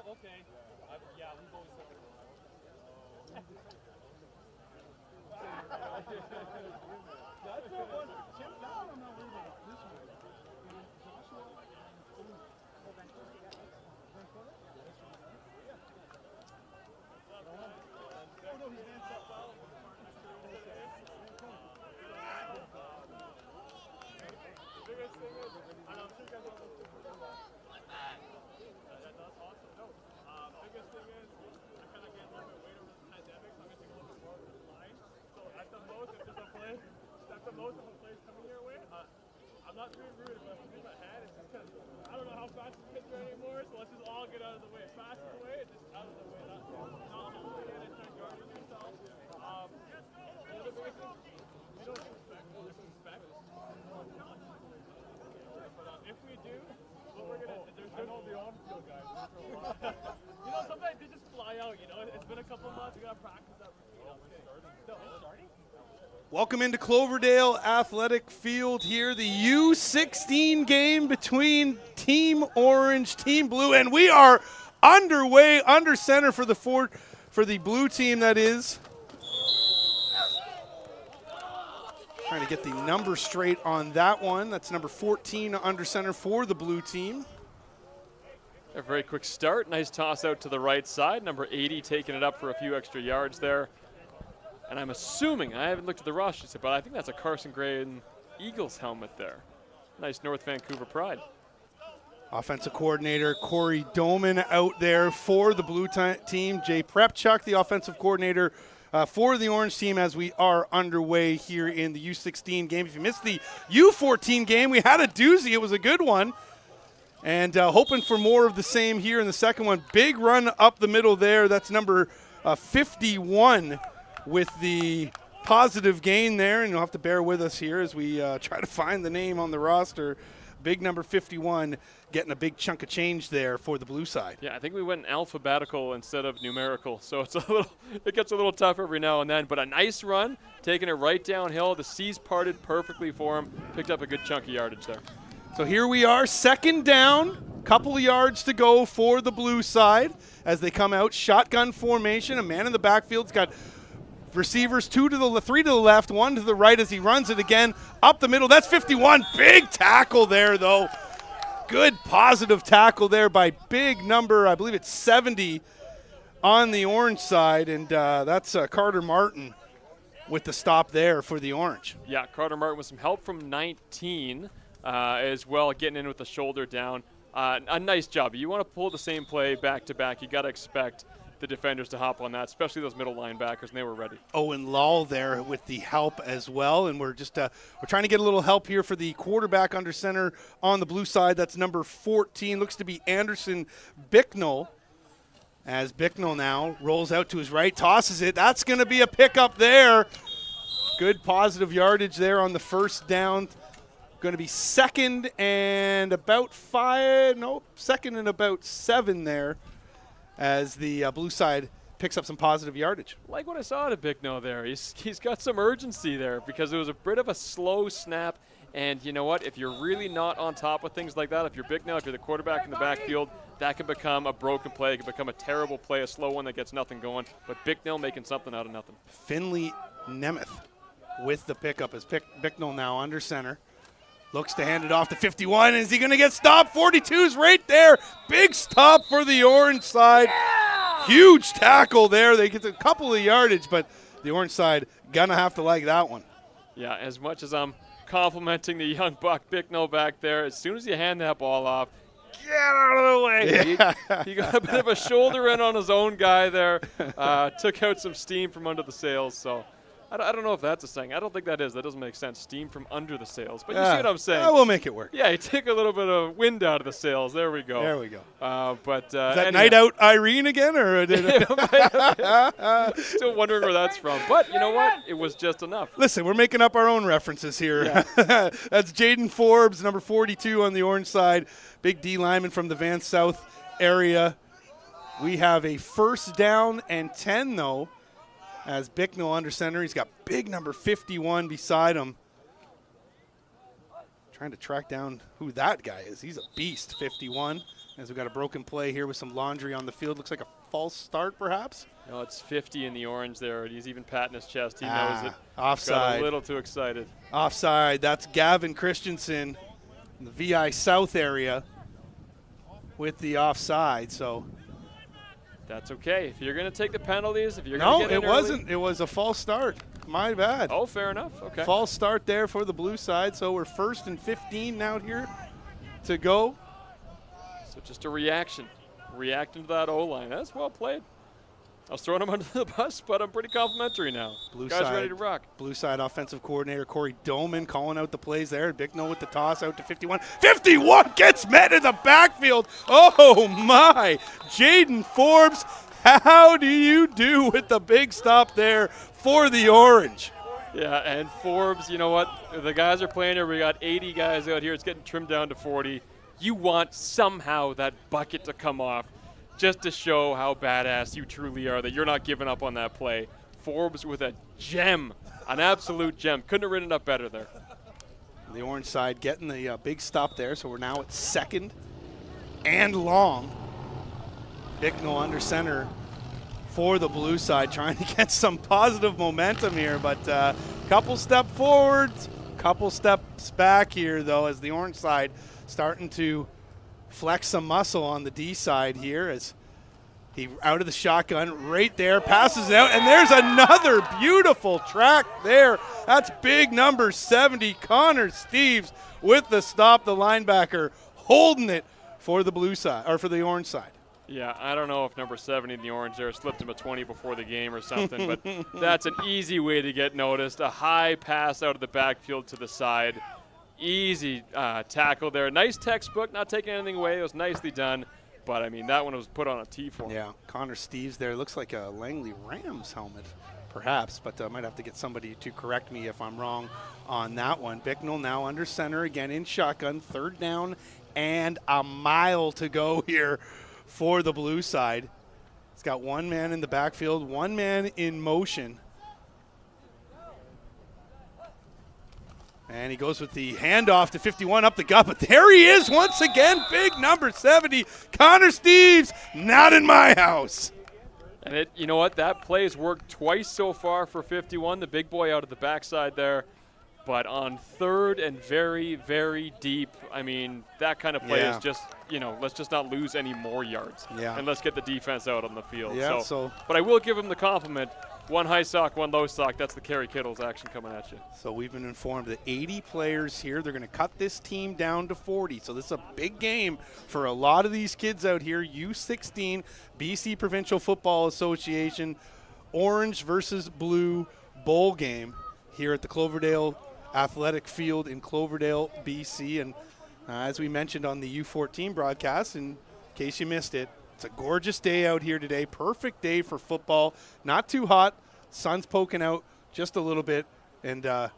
okay. Yeah, we've always done it. That's a one. Chip, that one I'm not worried about. This one. Joshua no, he danced up well. The biggest thing is, and I'm sure you guys don't that's awesome. No, biggest thing is, I kind of gained a little bit of weight over the pandemic, so I'm going to take a little bit more of the line. So at the most, if there's a play, at the most, if a play's coming your way, I'm not being rude, but in my head, it's just because I don't know how fast the kids are anymore, so let's just all get out of the way. Fast away, it's just out of the way. Not holding it and start guarding yourself. The other biggest thing, you don't expect disrespect. But if we do, what we're going to do, I know the on-field guys. You know, sometimes they just fly out, you know. It's been a couple months, we got to practice that routine. No, it's starting? Welcome into Cloverdale Athletic Field here, the U16 game between Team Orange, Team Blue, and we are underway, under center for the blue team, that is. Trying to get the number straight on that one. That's number 14 under center for the blue team. A very quick start. Nice toss out to the right side. Number 80 taking it up for a few extra yards there. And I'm assuming, I haven't looked at the roster, but I think that's a Carson Gray and Eagles helmet there. Nice North Vancouver pride. Offensive coordinator Corey Doman out there for the blue team. Jay Prepchuk, the offensive coordinator for the orange team, as we are underway here in the U16 game. If you missed the U14 game, we had a doozy. It was a good one. And hoping for more of the same here in the second one. Big run up the middle there. That's number 51 with the positive gain there. And you'll have to bear with us here as we try to find the name on the roster. Big number 51 getting a big chunk of change there for the blue side. Yeah, I think we went alphabetical instead of numerical, so it gets a little tough every now and then. But a nice run, taking it right downhill. The C's parted perfectly for him. Picked up a good chunk of yardage there. So here we are, second down, couple of yards to go for the blue side as they come out. Shotgun formation, a man in the backfield's got receivers, three to the left, one to the right as he runs it again up the middle. That's 51. Big tackle there, though. Good positive tackle there by big number, I believe it's 70 on the orange side, and that's Carter Martin with the stop there for the orange. Yeah, Carter Martin with some help from 19 as well, getting in with the shoulder down. A nice job. You want to pull the same play back-to-back. You got to expect the defenders to hop on that, especially those middle linebackers, and they were ready. Owen Lull there with the help as well, and we're just we're trying to get a little help here for the quarterback under center on the blue side. That's number 14, looks to be Anderson Bicknell, as Bicknell now rolls out to his right, tosses it. That's going to be a pickup there. Good positive yardage there on the first down. Going to be second and about 7 there, as the blue side picks up some positive yardage. Like what I saw at Bicknell there. He's got some urgency there because it was a bit of a slow snap. And you know what? If you're really not on top of things like that, if you're Bicknell, if you're the quarterback in the backfield, that can become a broken play. It can become a terrible play, a slow one that gets nothing going. But Bicknell making something out of nothing. Finley Nemeth with the pickup as Bicknell now under center. Looks to hand it off to 51. Is he going to get stopped? 42's right there. Big stop for the orange side. Yeah! Huge tackle there. They get a couple of yardage, but the orange side going to have to like that one. Yeah, as much as I'm complimenting the young buck Bicknell back there, as soon as you hand that ball off, get out of the way. Yeah. He got a bit of a shoulder in on his own guy there. Took out some steam from under the sails, so I don't know if that's a saying. I don't think that is. That doesn't make sense. Steam from under the sails. But you see what I'm saying. We'll make it work. Yeah, you take a little bit of wind out of the sails. There we go. There we go. Is that Night Out Irene again? Or Still wondering where that's from. But you know what? It was just enough. Listen, we're making up our own references here. Yeah. That's Jaden Forbes, number 42 on the orange side. Big D lineman from the Van South area. We have a first down and 10, though, as Bicknell under center. He's got big number 51 beside him. Trying to track down who that guy is. He's a beast, 51. as we got a broken play here with some laundry on the field. Looks like a false start, perhaps. No, it's 50 in the orange there. He's even patting his chest. He knows it. Offside. Got a little too excited. Offside. That's Gavin Christensen in the VI South area with the offside. So that's okay. If you're going to take the penalties, if you're going to get in it wasn't. It was a false start. My bad. Oh, fair enough. Okay. False start there for the blue side. So we're 1st and 15 out here to go. So just a reaction. Reacting to that O-line. That's well played. I was throwing him under the bus, but I'm pretty complimentary now. Blue Guys side, ready to rock. Blue side offensive coordinator Corey Doman calling out the plays there. Bicknell with the toss out to 51. 51 gets met in the backfield. Oh, my. Jaden Forbes, how do you do with the big stop there for the Orange? Yeah, and Forbes, you know what? The guys are playing here. We got 80 guys out here. It's getting trimmed down to 40. You want somehow that bucket to come off, just to show how badass you truly are, that you're not giving up on that play. Forbes with a gem, an absolute gem. Couldn't have written it up better there. The Orange side getting the big stop there, so we're now at 2nd and long. Bicknell under center for the blue side, trying to get some positive momentum here, but couple step forwards, couple steps back here, though, as the Orange side starting to flex some muscle on the D side here as he out of the shotgun right there, passes it out, and there's another beautiful track there. That's big number 70, Connor Steves with the stop, the linebacker holding it for the blue side, or for the Orange side. Yeah, I don't know if number 70 in the orange there slipped him a 20 before the game or something, but that's an easy way to get noticed. A high pass out of the backfield to the side. Easy tackle there. Nice textbook, not taking anything away. It was nicely done. But, I mean, that one was put on a tee for him. Yeah, Connor Steves there. Looks like a Langley Rams helmet, perhaps, but I might have to get somebody to correct me if I'm wrong on that one. Bicknell now under center again in shotgun. 3rd down and a mile to go here for the blue side. He's got one man in the backfield, one man in motion. And he goes with the handoff to 51 up the gut, but there he is once again, big number 70, Connor Steves, not in my house. And you know what, that play's worked twice so far for 51, the big boy out of the backside there. But on 3rd and very, very deep, I mean, that kind of play is just, let's just not lose any more yards. Yeah. And let's get the defense out on the field. Yeah, but I will give him the compliment. One high sock, one low sock. That's the Kerry Kittles action coming at you. So we've been informed that 80 players here. They're going to cut this team down to 40. So this is a big game for a lot of these kids out here. U16, BC Provincial Football Association, Orange versus Blue bowl game here at the Cloverdale Athletic Field in Cloverdale, BC. And as we mentioned on the U14 broadcast, in case you missed it, it's a gorgeous day out here today. Perfect day for football. Not too hot. Sun's poking out just a little bit. And I'll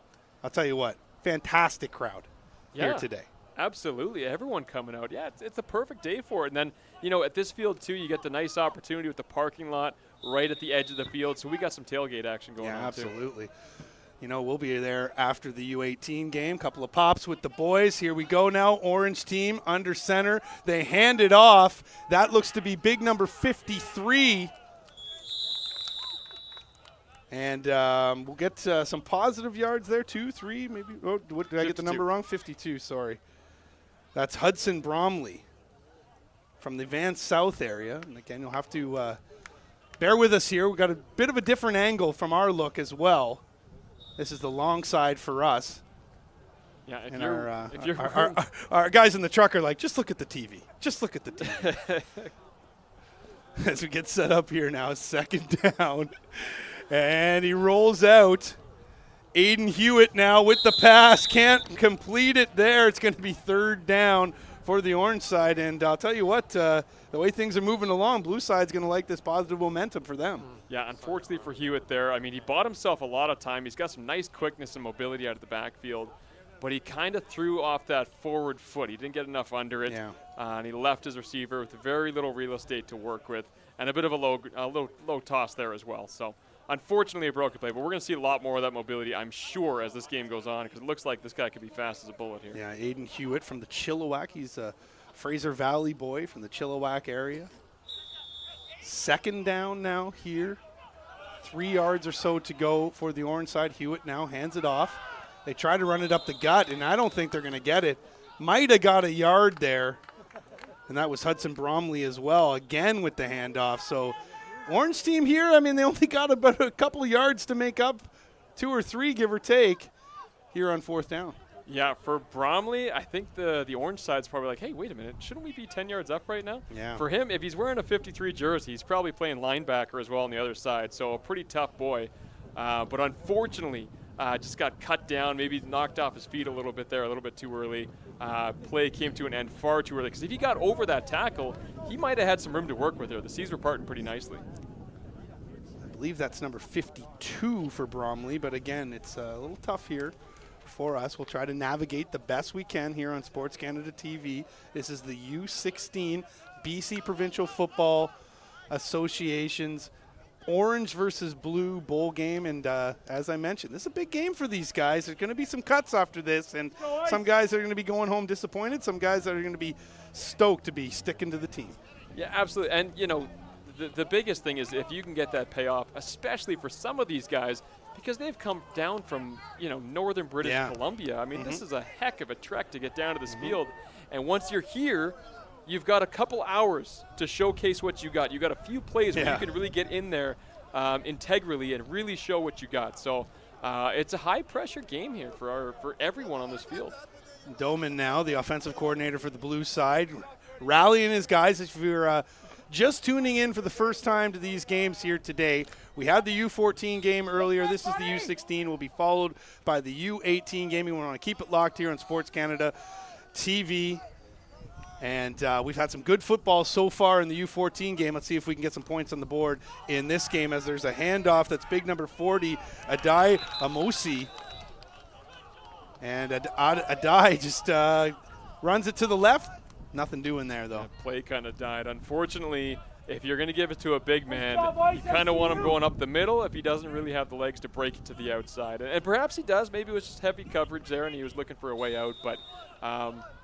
tell you what, fantastic crowd here today. Absolutely. Everyone coming out. Yeah, it's a perfect day for it. And then, at this field, too, you get the nice opportunity with the parking lot right at the edge of the field. So we got some tailgate action going on, absolutely. Too. We'll be there after the U18 game. Couple of pops with the boys. Here we go now. Orange team under center. They hand it off. That looks to be big number 53. And we'll get some positive yards there, 2, 3, maybe. Oh, did I get the number wrong? 52, sorry. That's Hudson Bromley from the Van South area. And again, you'll have to bear with us here. We've got a bit of a different angle from our look as well. This is the long side for us. Yeah, and our guys in the truck are like, just look at the TV. Just look at the TV. As we get set up here now, 2nd down. And he rolls out. Aiden Hewitt now with the pass. Can't complete it there. It's going to be 3rd down for the Orange side. And I'll tell you what, the way things are moving along, Blue side's going to like this positive momentum for them. Yeah, unfortunately for Hewitt there, I mean, he bought himself a lot of time. He's got some nice quickness and mobility out of the backfield, but he kind of threw off that forward foot. He didn't get enough under it, and he left his receiver with very little real estate to work with, and a bit of a low toss there as well. So unfortunately a broken play, but we're going to see a lot more of that mobility, I'm sure, as this game goes on, because it looks like this guy could be fast as a bullet here. Yeah, Aiden Hewitt from the Chilliwack. He's a Fraser Valley boy from the Chilliwack area. Second down now here. 3 yards or so to go for the orange side. Hewitt now hands it off. They try to run it up the gut, and I don't think they're going to get it. Might have got a yard there, and that was Hudson Bromley as well, again with the handoff. So orange team here, I mean, they only got about a couple of yards to make up, 2 or 3, give or take, here on 4th down. Yeah, for Bromley, I think the orange side's probably like, hey, wait a minute, shouldn't we be 10 yards up right now? Yeah. For him, if he's wearing a 53 jersey, he's probably playing linebacker as well on the other side, so a pretty tough boy. But unfortunately, just got cut down, maybe knocked off his feet a little bit there, a little bit too early. Play came to an end far too early, because if he got over that tackle, he might have had some room to work with there. The C's were parting pretty nicely. I believe that's number 52 for Bromley, but again, it's a little tough here for us. We'll try to navigate the best we can here on Sports Canada TV. This is the U16 BC Provincial Football Association's orange versus blue bowl game, and as I mentioned, this is a big game for these guys. There's going to be some cuts after this, and some guys are going to be going home disappointed. Some guys are going to be stoked to be sticking to the team. Yeah, absolutely. And, you know, the biggest thing is if you can get that payoff, especially for some of these guys, because they've come down from, you know, northern British Columbia. I mean, this is a heck of a trek to get down to this field. And once you're here, you've got a couple hours to showcase what you got. You got a few plays where you can really get in there integrally and really show what you got. So it's a high-pressure game here for everyone on this field. Doman now, the offensive coordinator for the blue side, rallying his guys. If you're just tuning in for the first time to these games here today, we had the U14 game earlier. This is the U16. Will be followed by the U18 game. We want to keep it locked here on Sports Canada TV. And we've had some good football so far in the U14 game. Let's see if we can get some points on the board in this game, as there's a handoff. That's big number 40, Adai Amosi. And Adai just runs it to the left. Nothing doing there, though. That play kind of died. Unfortunately, if you're going to give it to a big man, you kind of want him going up the middle if he doesn't really have the legs to break it to the outside. And perhaps he does. Maybe it was just heavy coverage there and he was looking for a way out. But,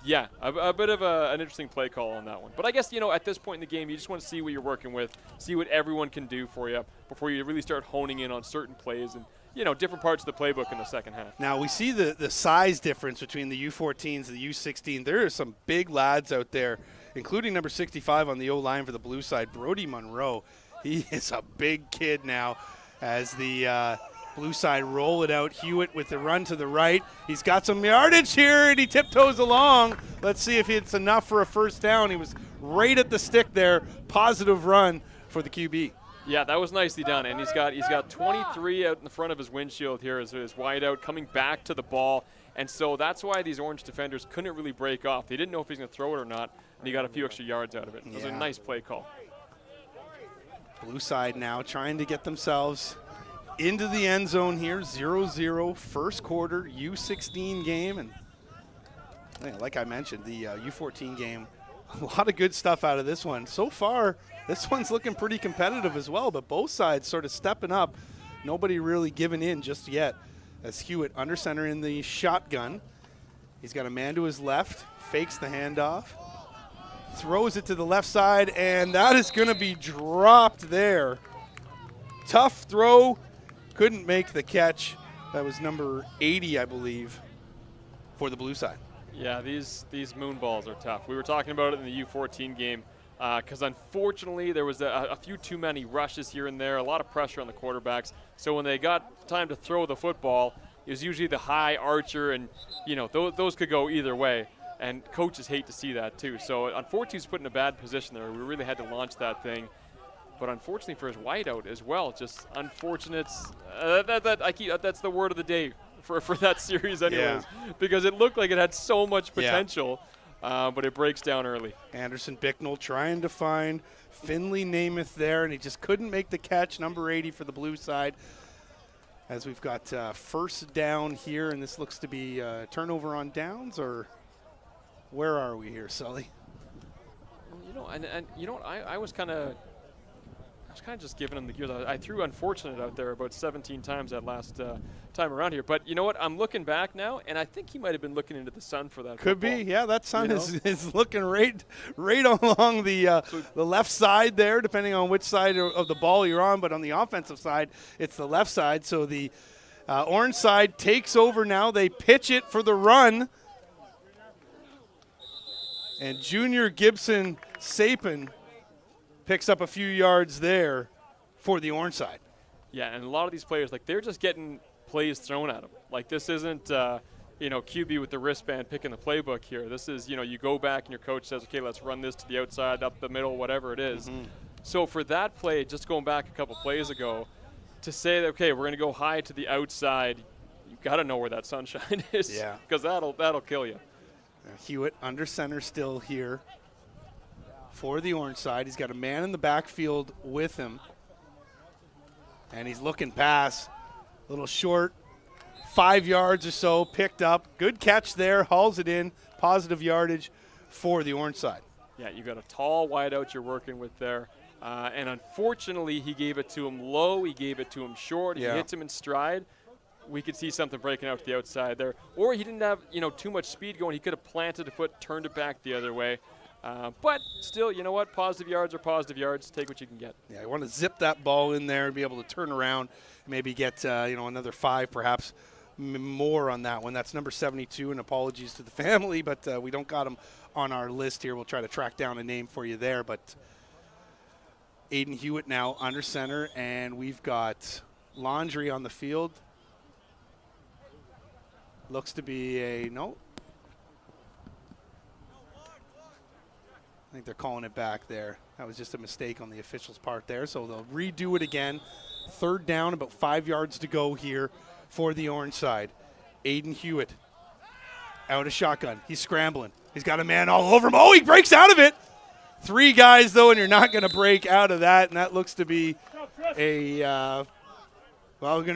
yeah, a bit of an interesting play call on that one. But I guess, you know, at this point in the game, you just want to see what you're working with, see what everyone can do for you before you really start honing in on certain plays and, you know, different parts of the playbook in the second half. Now, we see the size difference between the U14s and the U16. There are some big lads out there, including number 65 on the O-line for the blue side, Brody Monroe. He is a big kid now as the blue side roll it out. Hewitt with the run to the right. He's got some yardage here, and he tiptoes along. Let's see if it's enough for a first down. He was right at the stick there. Positive run for the QB. Yeah, that was nicely done, and he's got 23 out in the front of his windshield here as his wide out coming back to the ball, and so that's why these orange defenders couldn't really break off. They didn't know if he was going to throw it or not, and he got a few extra yards out of it. It was a nice play call. Blue side now trying to get themselves into the end zone here. 0-0 first quarter U16 game, and like I mentioned, the U14 game, a lot of good stuff out of this one. So far, this one's looking pretty competitive as well, but both sides sort of stepping up. Nobody really giving in just yet as Hewitt under center in the shotgun. He's got a man to his left, fakes the handoff, throws it to the left side, and that is going to be dropped there. Tough throw, couldn't make the catch. That was number 80, I believe, for the blue side. Yeah, these moon balls are tough. We were talking about it in the U14 game because unfortunately there was a few too many rushes here and there, a lot of pressure on the quarterbacks. So when they got time to throw the football, it was usually the high archer, and you know those could go either way. And coaches hate to see that too. So unfortunately, he's put in a bad position there. We really had to launch that thing. But unfortunately for his wideout as well, just unfortunate. That's the word of the day for that series anyways, because it looked like it had so much potential, but it breaks down early. Anderson Bicknell trying to find Finley Namath there, and he just couldn't make the catch, number 80 for the blue side. As we've got first down here, and this looks to be turnover on downs, or where are we here, Sully? You know, and you know what, I was kind of was kind of just giving him the gears. I threw unfortunate out there about 17 times that last time around here. But you know what? I'm looking back now, and I think he might have been looking into the sun for that. Could football. be, yeah. That sun is looking right along the left side there, depending on which side of the ball you're on. But on the offensive side, it's the left side. So the orange side takes over now. They pitch it for the run. And Junior Gibson Sapin picks up a few yards there for the orange side. Yeah, and a lot of these players, like, they're just getting plays thrown at them. Like, this isn't, QB with the wristband picking the playbook here. This is, you go back and your coach says, okay, let's run this to the outside, up the middle, whatever it is. Mm-hmm. So for that play, just going back a couple plays ago, to say that, okay, we're going to go high to the outside, you've got to know where that sunshine is. Yeah. Because that'll kill you. Hewitt under center still here for the orange side. He's got a man in the backfield with him. And he's looking pass. A little short, 5 yards or so, picked up. Good catch there, hauls it in. Positive yardage for the orange side. Yeah, you got a tall wideout you're working with there. And unfortunately, he gave it to him low. He gave it to him short. Yeah. He hits him in stride. We could see something breaking out to the outside there. Or he didn't have, too much speed going. He could have planted a foot, turned it back the other way. But still, you know what? Positive yards are positive yards. Take what you can get. Yeah, I want to zip that ball in there and be able to turn around, maybe get, another 5 perhaps more on that one. That's number 72, and apologies to the family, but we don't got him on our list here. We'll try to track down a name for you there. But Aiden Hewitt now under center, and we've got Laundry on the field. Looks to be a no. I think they're calling it back there. That was just a mistake on the official's part there. So they'll redo it again. 3rd down, about 5 yards to go here for the orange side. Aiden Hewitt out of shotgun. He's scrambling. He's got a man all over him. Oh, he breaks out of it. 3 guys, though, and you're not going to break out of that. And that looks to be going to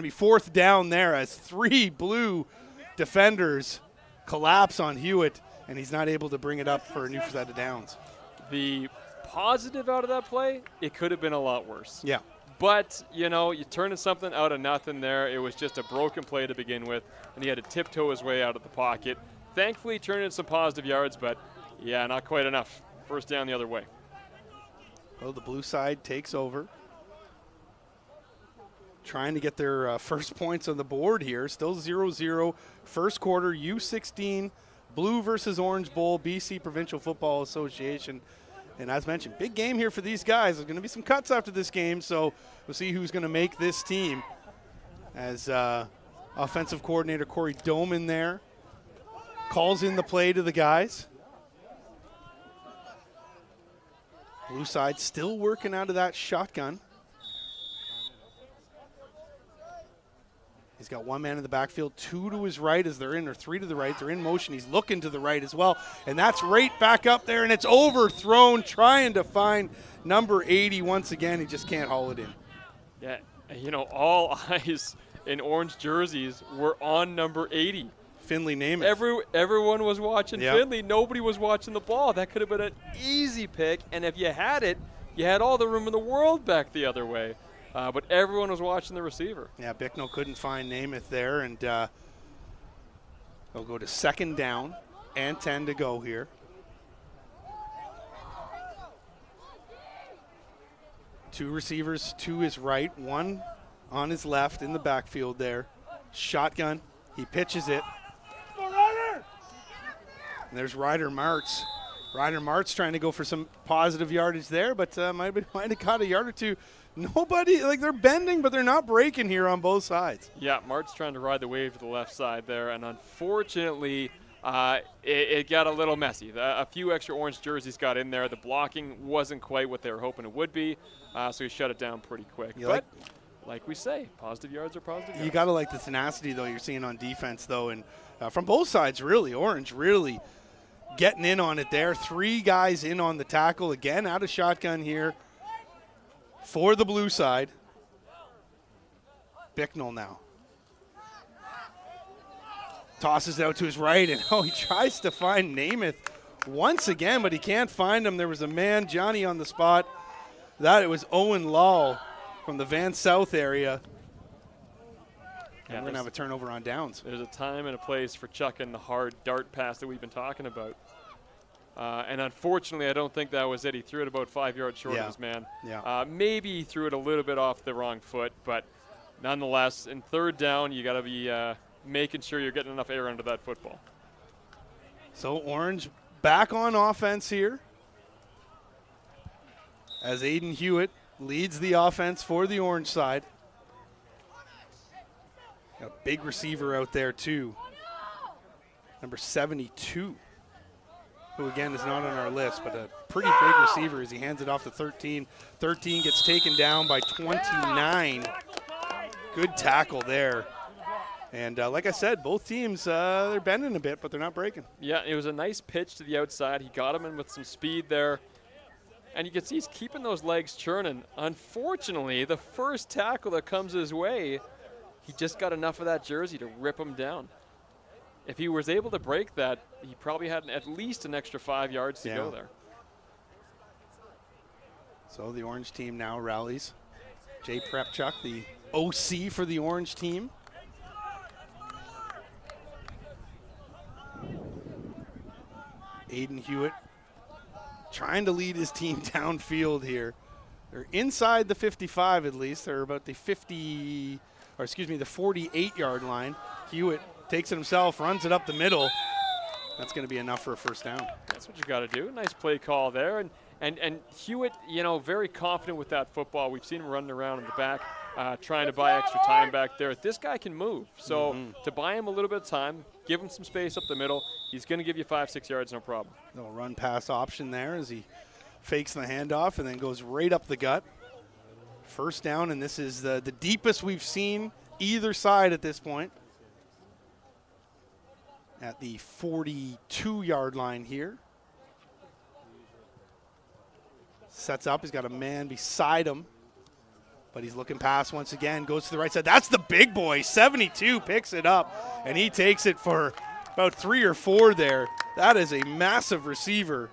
be 4th down there as 3 blue defenders collapse on Hewitt, and he's not able to bring it up for a new set of downs. The positive out of that play, it could have been a lot worse. Yeah. But, you're turning something out of nothing there. It was just a broken play to begin with, and he had to tiptoe his way out of the pocket. Thankfully, turned in some positive yards, but, yeah, not quite enough. 1st down the other way. Well, the blue side takes over. Trying to get their first points on the board here. Still 0-0. First quarter, U16, Blue versus Orange Bowl, BC Provincial Football Association. And as mentioned, big game here for these guys. There's going to be some cuts after this game, so we'll see who's going to make this team. As offensive coordinator Corey Doman there calls in the play to the guys. Blue side still working out of that shotgun. He's got 1 man in the backfield, 2 to his right as they're in, or 3 to the right. They're in motion. He's looking to the right as well. And that's right back up there, and it's overthrown, trying to find number 80 once again. He just can't haul it in. Yeah, all eyes in orange jerseys were on number 80. Finley Namath. Everyone was watching Yep. Finley. Nobody was watching the ball. That could have been an easy pick. And if you had it, you had all the room in the world back the other way. But everyone was watching the receiver. Yeah, Bicknell couldn't find Namath there, and they'll go to 2nd down and 10 to go here. Two receivers to his right, 1 on his left in the backfield there. Shotgun, he pitches it. And there's Ryder Martz. Ryder Martz trying to go for some positive yardage there, but might have caught a yard or two. Nobody, they're bending, but they're not breaking here on both sides. Yeah, Mart's trying to ride the wave to the left side there, and unfortunately, it got a little messy. A few extra orange jerseys got in there. The blocking wasn't quite what they were hoping it would be, so he shut it down pretty quick. But like we say, positive yards are positive yards. You got to like the tenacity, though, you're seeing on defense, though, and from both sides, really. Orange really getting in on it there. 3 guys in on the tackle. Again, out of shotgun here for the blue side. Bicknell now. Tosses it out to his right, and he tries to find Namath once again, but he can't find him. There was a man, Johnny, on the spot That it was Owen Law from the Van South area. And we're going to have a turnover on downs. There's a time and a place for chucking the hard dart pass that we've been talking about. And unfortunately, I don't think that was it. He threw it about 5 yards short of his man. Yeah. Maybe he threw it a little bit off the wrong foot, but nonetheless, in third down, you got to be making sure you're getting enough air under that football. So Orange back on offense here as Aiden Hewitt leads the offense for the Orange side. Got a big receiver out there too, number 72, who again is not on our list, but a pretty big receiver as he hands it off to 13. 13 gets taken down by 29. Good tackle there. And like I said, both teams, they're bending a bit, but they're not breaking. Yeah, it was a nice pitch to the outside. He got him in with some speed there. And you can see he's keeping those legs churning. Unfortunately, the first tackle that comes his way, he just got enough of that jersey to rip him down. If he was able to break that, he probably had at least an extra 5 yards to go there. So the Orange team now rallies. Jay Prepchuk, the OC for the Orange team. Aiden Hewitt trying to lead his team downfield here. They're inside the 55 at least. They're about the 48-yard line. Hewitt takes it himself, runs it up the middle. That's going to be enough for a first down. That's what you got to do. Nice play call there. And Hewitt, very confident with that football. We've seen him running around in the back, trying to buy extra time back there. This guy can move. So to buy him a little bit of time, give him some space up the middle, he's going to give you 5-6 yards, no problem. Little run pass option there as he fakes the handoff and then goes right up the gut. First down, and this is the deepest we've seen either side at this point. At the 42-yard line here. Sets up. He's got a man beside him. But he's looking past once again. Goes to the right side. That's the big boy. 72 picks it up. And he takes it for about 3 or 4 there. That is a massive receiver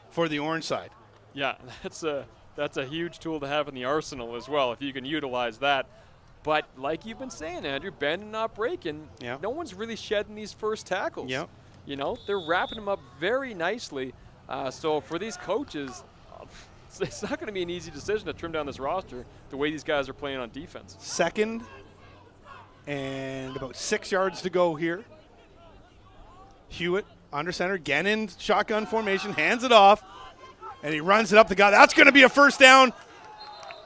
for the Orange side. Yeah, that's a huge tool to have in the arsenal as well, if you can utilize that. But like you've been saying, Andrew, bending, not breaking, no one's really shedding these first tackles. Yep. They're wrapping them up very nicely. So for these coaches, it's not going to be an easy decision to trim down this roster the way these guys are playing on defense. Second and about 6 yards to go here. Hewitt under center, again in shotgun formation, hands it off, and he runs it up the gut. That's going to be a first down.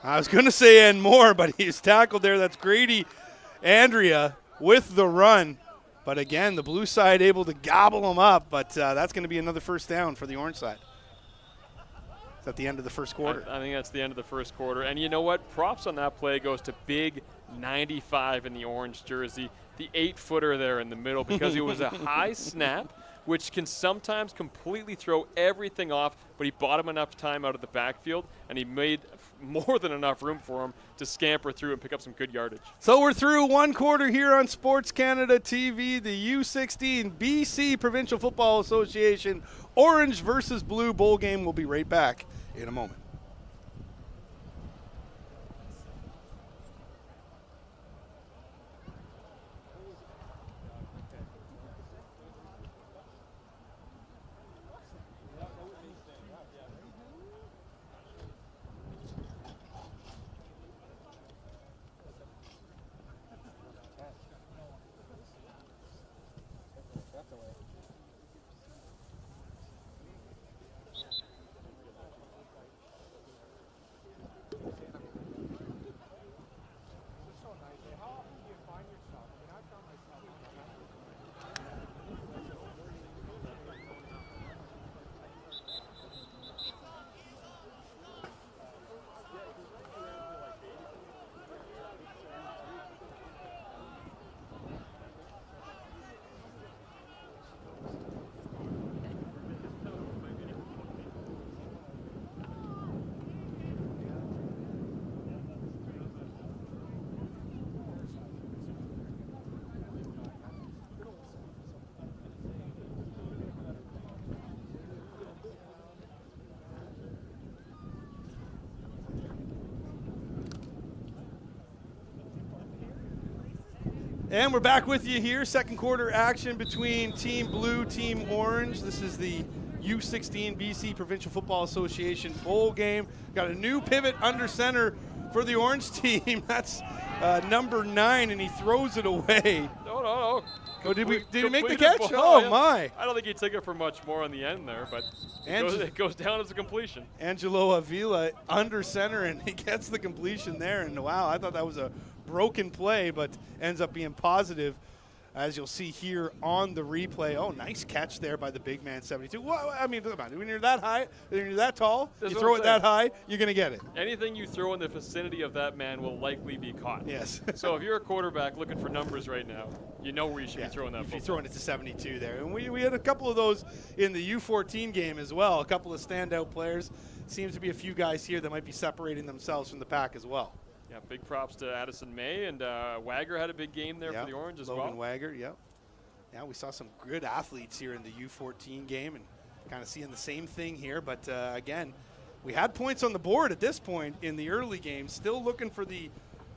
I was going to say and more, but he's tackled there. That's Grady Andrea with the run. But again, the blue side able to gobble him up, but that's going to be another first down for the Orange side. It's at the end of the first quarter. I think that's the end of the first quarter. And you know what? Props on that play goes to big 95 in the orange jersey, the 8-footer there in the middle, because it was a high snap, which can sometimes completely throw everything off, but he bought him enough time out of the backfield, and he made more than enough room for him to scamper through and pick up some good yardage. So we're through one quarter here on Sports Canada TV, the U16 BC Provincial Football Association Orange versus Blue Bowl game. We'll be right back in a moment. And we're back with you here. Second quarter action between Team Blue, Team Orange. This is the U16 BC Provincial Football Association bowl game. Got a new pivot under center for the Orange team. That's number 9, and he throws it away. No. Oh, did he make the Completed catch? ball. Oh, Yeah. my. I don't think he took it for much more on the end there, but it goes down as a completion. Angelo Avila under center, and he gets the completion there. And, wow, I thought that was a broken play, but ends up being positive, as you'll see here on the replay. Oh, nice catch there by the big man, 72. Well, I mean, look about it. When you're that high, when you're that tall, That's you what throw I'm it saying. that high, you're going to get it. Anything you throw in the vicinity of that man will likely be caught. Yes. So if you're a quarterback looking for numbers right now, you know where you should be throwing that If you're football. throwing it to 72 there. And we had a couple of those in the U14 game as well. A couple of standout players. Seems to be a few guys here that might be separating themselves from the pack as well. Yeah, big props to Addison May, and Wagger had a big game there for the Orange as Logan well. Wagger, yep. Yeah, we saw some good athletes here in the U14 game, and kind of seeing the same thing here. But again, we had points on the board at this point in the early game. Still looking for the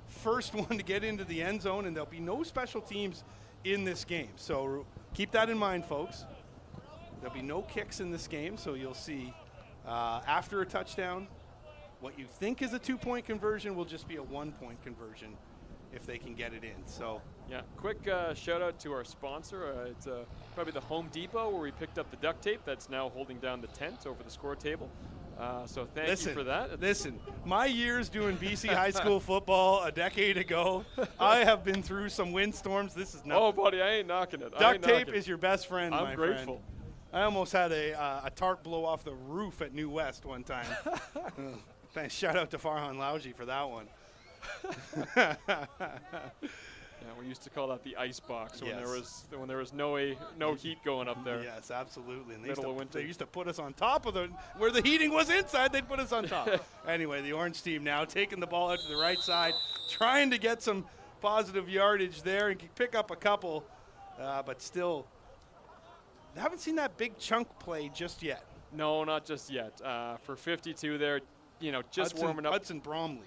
first one to get into the end zone, and there'll be no special teams in this game. So keep that in mind, folks. There'll be no kicks in this game, so you'll see after a touchdown, what you think is a 2-point conversion will just be a 1-point conversion if they can get it in. So. Yeah, quick shout out to our sponsor. It's probably the Home Depot, where we picked up the duct tape that's now holding down the tent over the score table. So thank you for that. Listen, my years doing BC high school football a decade ago, I have been through some windstorms. This is nothing. Oh, buddy, I ain't knocking it. Duct tape is your best friend, my I'm grateful. friend. I almost had a tarp blow off the roof at New West one time. Thanks. Shout out to Farhan Lauji for that one. Yeah, we used to call that the ice box Yes. when there was no heat going up there. Yes, absolutely. And Middle of winter. they used to put us on top of where the heating was inside, they'd put us on top. Anyway, the Orange team now taking the ball out to the right side, trying to get some positive yardage there and pick up a couple, but still haven't seen that big chunk play just yet. No, not just yet. For 52 there, just warming up. Hudson Bromley.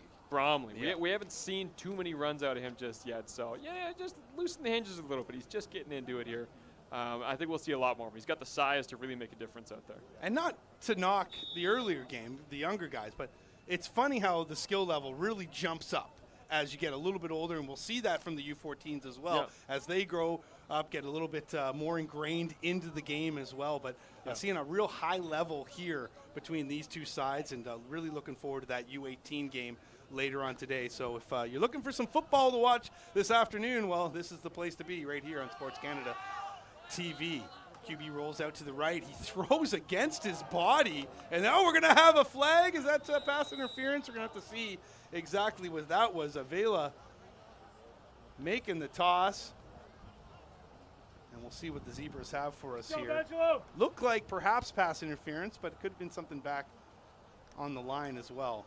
Yeah. We haven't seen too many runs out of him just yet. So, yeah, just loosen the hinges a little bit. He's just getting into it here. I think we'll see a lot more. He's got the size to really make a difference out there. And not to knock the earlier game, the younger guys, but it's funny how the skill level really jumps up as you get a little bit older, and we'll see that from the U14s as well. Yeah. As they grow up, get a little bit more ingrained into the game as well. But seeing a real high level here between these two sides, and really looking forward to that U18 game later on today. So if you're looking for some football to watch this afternoon, well, this is the place to be right here on Sports Canada TV. QB rolls out to the right. He throws against his body, and now we're going to have a flag. Is that pass interference? We're going to have to see exactly what that was. Avila making the toss, and we'll see what the Zebras have for us here. Looked like perhaps pass interference, but it could have been something back on the line as well.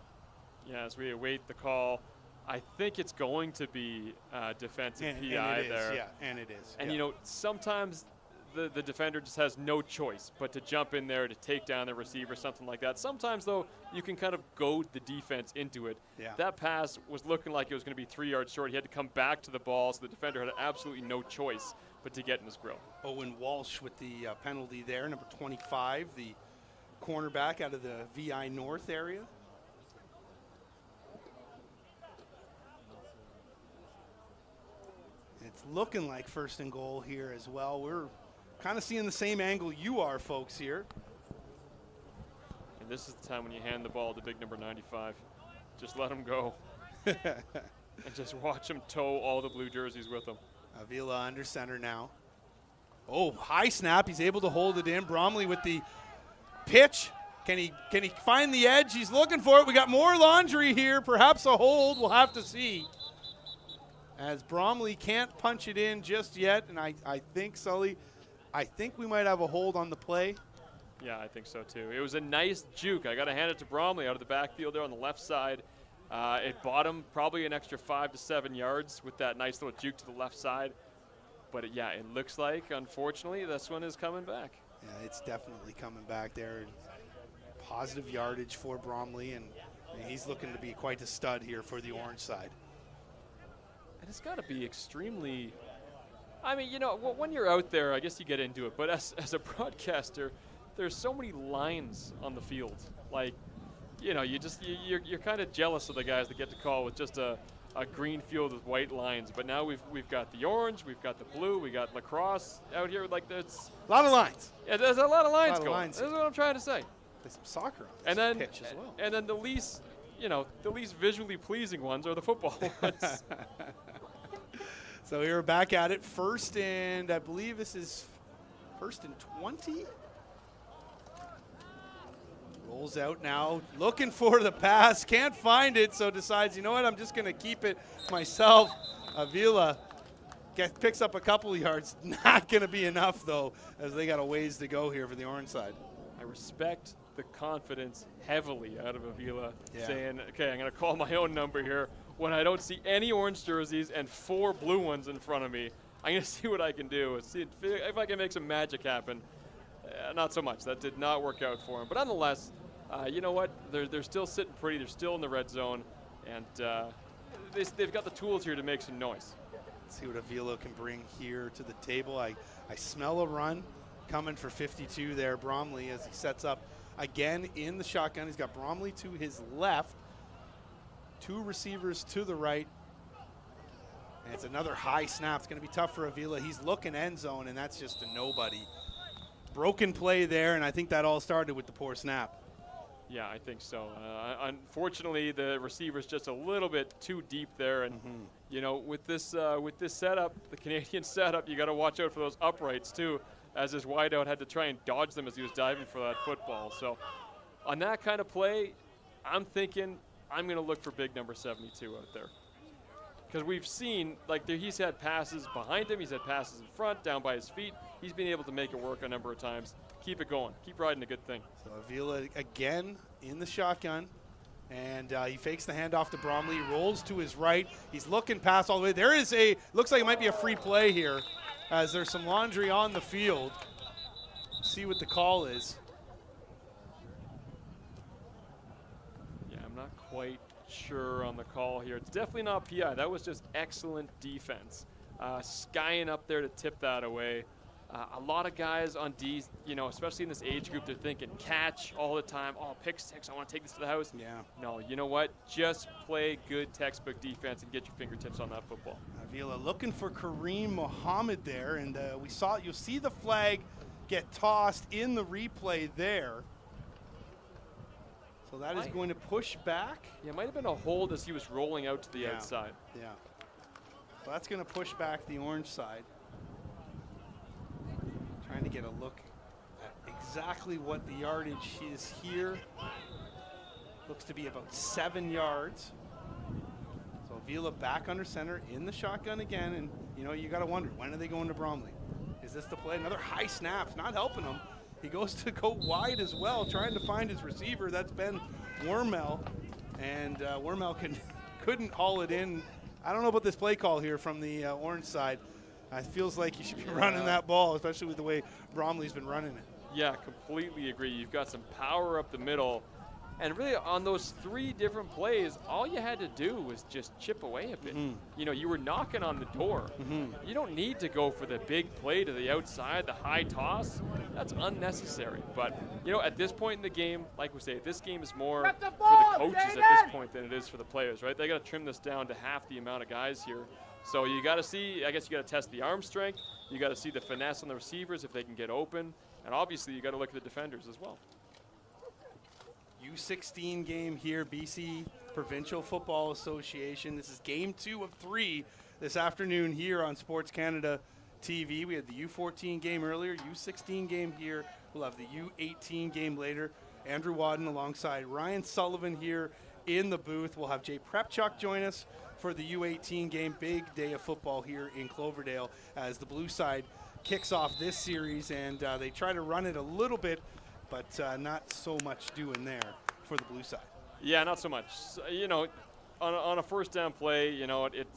Yeah, as we await the call, I think it's going to be defensive PI and it there. is, yeah, and it is. And, sometimes the defender just has no choice but to jump in there to take down the receiver, something like that. Sometimes, though, you can kind of goad the defense into it. Yeah. That pass was looking like it was going to be 3 yards short. He had to come back to the ball, so the defender had absolutely no choice but to get in his grill. Owen Walsh with the penalty there, number 25, the cornerback out of the VI North area. It's looking like first and goal here as well. We're kind of seeing the same angle you are, folks, here. And this is the time when you hand the ball to big number 95. Just let him go. And just watch him tow all the blue jerseys with him. Avila under center now. Oh, high snap. He's able to hold it in. Bromley with the pitch. Can he find the edge? He's looking for it. We got more laundry here. Perhaps a hold. We'll have to see. As Bromley can't punch it in just yet, and I think, Sully, I think we might have a hold on the play. Yeah, I think so too. It was a nice juke. I got to hand it to Bromley out of the backfield there on the left side. It bought him probably an extra 5 to 7 yards with that nice little juke to the left side. But it looks like, unfortunately, this one is coming back. Yeah, it's definitely coming back there. Positive yardage for Bromley, and he's looking to be quite a stud here for the Orange side. And it's got to be extremely I mean, when you're out there, I guess you get into it. But as a broadcaster, there's so many lines on the field. Like, you're kind of jealous of the guys that get to call with just a green field with white lines. But now we've got the orange, we've got the blue, we got lacrosse out here. Like, there's a lot of lines. Yeah, there's a lot of lines going. Lines. That's what I'm trying to say. There's some soccer on and this then pitch as well. And then the least visually pleasing ones are the football ones. So we're back at it. First and I believe this is first and 20. Rolls out now, looking for the pass, can't find it, so decides, you know what, I'm just going to keep it myself. Avila picks up a couple of yards. Not going to be enough, though, as they got a ways to go here for the orange side. I respect the confidence heavily out of Avila, saying, okay, I'm going to call my own number here. When I don't see any orange jerseys and 4 blue ones in front of me, I'm going to see what I can do, see if I can make some magic happen. Not so much. That did not work out for him. But nonetheless, you know what? They're still sitting pretty. They're still in the red zone. And they've got the tools here to make some noise. Let's see what Avila can bring here to the table. I smell a run coming for 52 there. Bromley as he sets up again in the shotgun. He's got Bromley to his left. 2 receivers to the right. And it's another high snap. It's going to be tough for Avila. He's looking end zone, and that's just a nobody. Broken play there, and I think that all started with the poor snap. Yeah, I think so. Unfortunately, the receiver's just a little bit too deep there, and with this setup, the Canadian setup, you got to watch out for those uprights too, as his wideout had to try and dodge them as he was diving for that football. So, on that kind of play, I'm thinking I'm going to look for big number 72 out there. Because we've seen, he's had passes behind him, he's had passes in front, down by his feet. He's been able to make it work a number of times. Keep it going. Keep riding a good thing. So Avila again in the shotgun. And he fakes the handoff to Bromley, rolls to his right. He's looking past all the way. There is looks like it might be a free play here as there's some laundry on the field. See what the call is. Yeah, I'm not quite sure on the call here. It's definitely not PI. That was just excellent defense. Skying up there to tip that away. A lot of guys on D, especially in this age group, they're thinking catch all the time. Oh, pick 6, I want to take this to the house. Yeah. No, you know what? Just play good textbook defense and get your fingertips on that football. Avila looking for Kareem Mohammed there, and you'll see the flag get tossed in the replay there. So that is going to push back. Yeah, it might have been a hold as he was rolling out to the outside. Yeah. So that's going to push back the orange side. Trying to get a look at exactly what the yardage is here. Looks to be about 7 yards. So Avila back under center in the shotgun again, and you got to wonder, when are they going to Bromley? Is this the play? Another high snap, not helping him. He goes to go wide as well, trying to find his receiver. That's Ben Wormel, and Wormel couldn't haul it in. I don't know about this play call here from the orange side. It feels like you should be running that ball, especially with the way Bromley's been running it. Yeah, completely agree. You've got some power up the middle. And really, on those 3 different plays, all you had to do was just chip away a bit. You were knocking on the door. You don't need to go for the big play to the outside, the high toss. That's unnecessary. But, at this point in the game, like we say, this game is more for the coaches at this point than it is for the players, right? They got to trim this down to half the amount of guys here. So you got to see, I guess you got to test the arm strength. You got to see the finesse on the receivers if they can get open. And obviously, you got to look at the defenders as well. U16 game here, BC Provincial Football Association. This is game 2 of 3 this afternoon here on Sports Canada TV. We had the U14 game earlier, U16 game here. We'll have the U18 game later. Andrew Wadden alongside Ryan Sullivan here in the booth. We'll have Jay Prepchuk join us for the U18 game. Big day of football here in Cloverdale as the blue side kicks off this series, and they try to run it a little bit, but not so much doing there for the blue side. Yeah, not so much. On a first down play,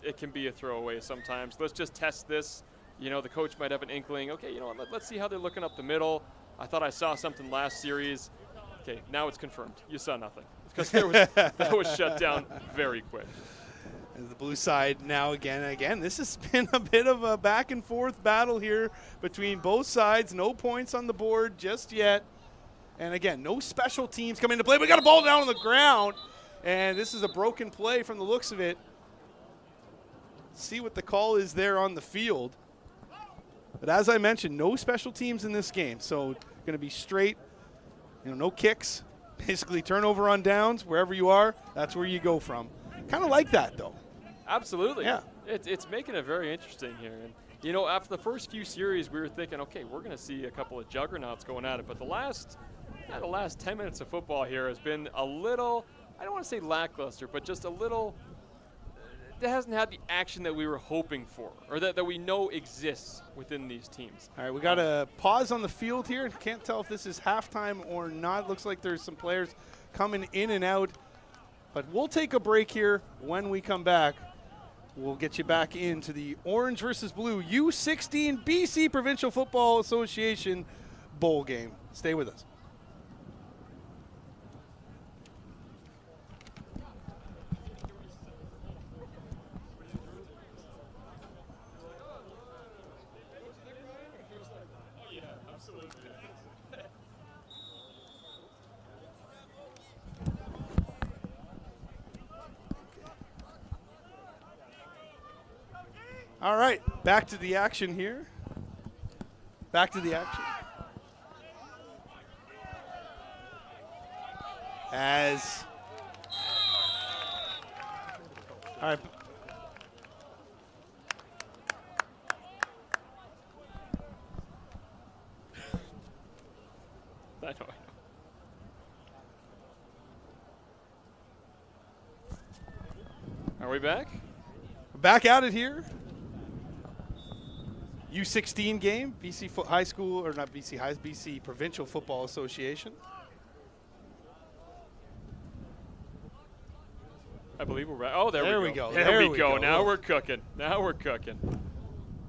it can be a throwaway sometimes. Let's just test this. The coach might have an inkling. Okay, let's see how they're looking up the middle. I thought I saw something last series. Okay, now it's confirmed. You saw nothing because that was shut down very quick. The blue side now again, this has been a bit of a back and forth battle here between both sides. No points on the board just yet. And again, no special teams come into play. We got a ball down on the ground, and this is a broken play from the looks of it. See what the call is there on the field. But as I mentioned, no special teams in this game. So going to be straight, no kicks. Basically turnover on downs. Wherever you are, that's where you go from. Kind of like that, though. Absolutely. Yeah. It's making it very interesting here. And, after the first few series, we were thinking, okay, we're going to see a couple of juggernauts going at it. But the last 10 minutes of football here has been a little, I don't want to say lackluster, but just a little, it hasn't had the action that we were hoping for, or that we know exists within these teams. All right, we got a pause on the field here. Can't tell if this is halftime or not. Looks like there's some players coming in and out. But we'll take a break here. When we come back, we'll get you back into the orange versus blue U16 BC Provincial Football Association bowl game. Stay with us. All right, back to the action here. Back to the action. All right. I know. Are we back? We're back at it here. U16 game, BC High School, or not BC High, BC Provincial Football Association. I believe we're back. Oh, there we go. There we go. Now we're cooking.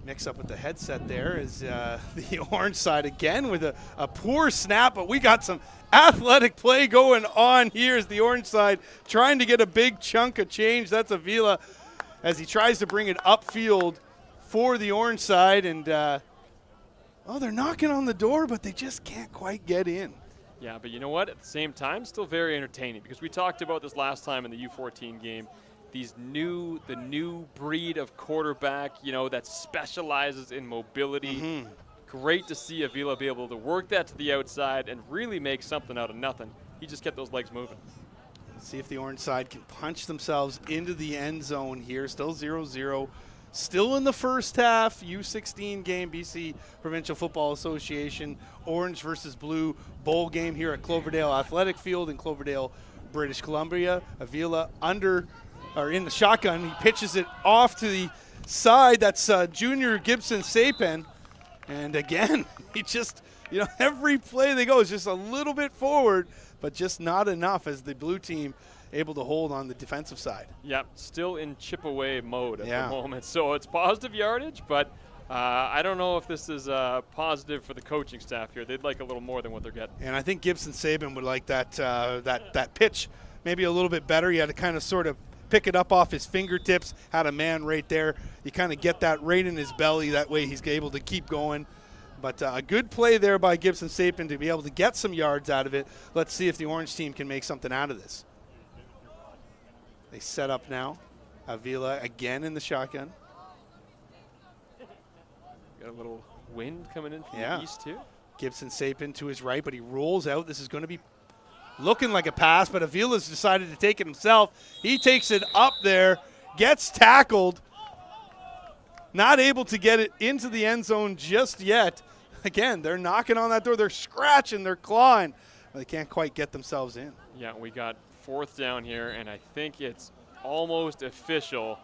Mix up with the headset there is the orange side again with a poor snap, but we got some athletic play going on here as the orange side trying to get a big chunk of change. That's Avila as he tries to bring it upfield for the orange side, and they're knocking on the door, but they just can't quite get in. Yeah, but you know what? At the same time, still very entertaining, because we talked about this last time in the U14 game. The new breed of quarterback, that specializes in mobility. Mm-hmm. Great to see Avila be able to work that to the outside and really make something out of nothing. He just kept those legs moving. See if the orange side can punch themselves into the end zone here. Still 0-0. Still in the first half, U16 game, BC Provincial Football Association, orange versus blue bowl game here at Cloverdale Athletic Field in Cloverdale, British Columbia. Avila in the shotgun. He pitches it off to the side. That's junior Gibson Sapin. And again, he just, every play they go is just a little bit forward, but just not enough as the blue team able to hold on the defensive side. Yep, still in chip away mode at the moment. So it's positive yardage, but I don't know if this is positive for the coaching staff here. They'd like a little more than what they're getting. And I think Gibson Sabin would like that pitch maybe a little bit better. He had to kind of sort of pick it up off his fingertips, had a man right there. You kind of get that right in his belly. That way he's able to keep going. But a good play there by Gibson Sapin to be able to get some yards out of it. Let's see if the orange team can make something out of this. They set up now. Avila again in the shotgun. Got a little wind coming in from the east, too. Gibson Sapin to his right, but he rolls out. This is going to be looking like a pass, but Avila's decided to take it himself. He takes it up there, gets tackled. Not able to get it into the end zone just yet. Again, they're knocking on that door. They're scratching, they're clawing. They can't quite get themselves in. Yeah, we got fourth down here, and I think it's almost official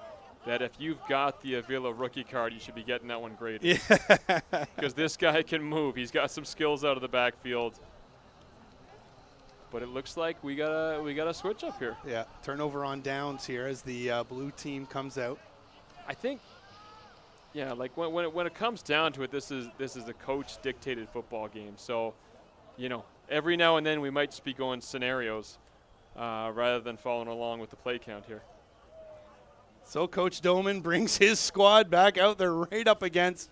that if you've got the Avila rookie card, you should be getting that one graded. Yeah. Because this guy can move. He's got some skills out of the backfield. But it looks like we got a switch up here. Yeah, turnover on downs here as the blue team comes out. I think, like when it comes down to it, this is a coach-dictated football game. So, every now and then we might just be going scenarios rather than following along with the play count here. So Coach Doman brings his squad back out there right up against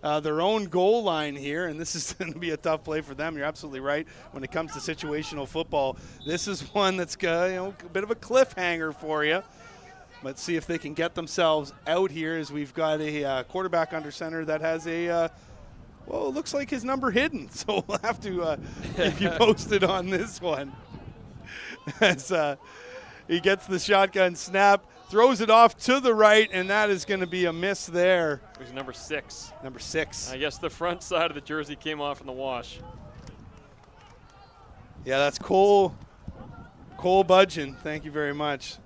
their own goal line here, and this is going to be a tough play for them. You're absolutely right. When it comes to situational football, this is one that's a bit of a cliffhanger for you. Let's see if they can get themselves out here, as we've got a quarterback under center that has a well, it looks like his number hidden, so we'll have to keep you posted on this one. As he gets the shotgun snap, throws it off to the right, and that is going to be a miss there. It was number 6. Number 6. I guess the front side of the jersey came off in the wash. Yeah, that's Cole Budgeon. Thank you very much.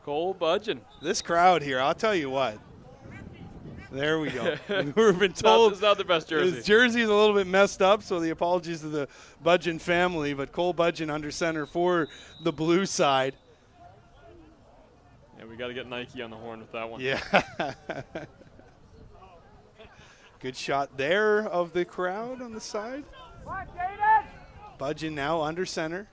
Cole Budgeon. This crowd here, I'll tell you what. There we go. We've been told it's not the best jersey. His jersey is a little bit messed up, so the apologies to the Budgeon family, but Cole Budgeon under center for the blue side. Yeah, we got to get Nike on the horn with that one. Yeah. Good shot there of the crowd on the side. Budgeon now under center.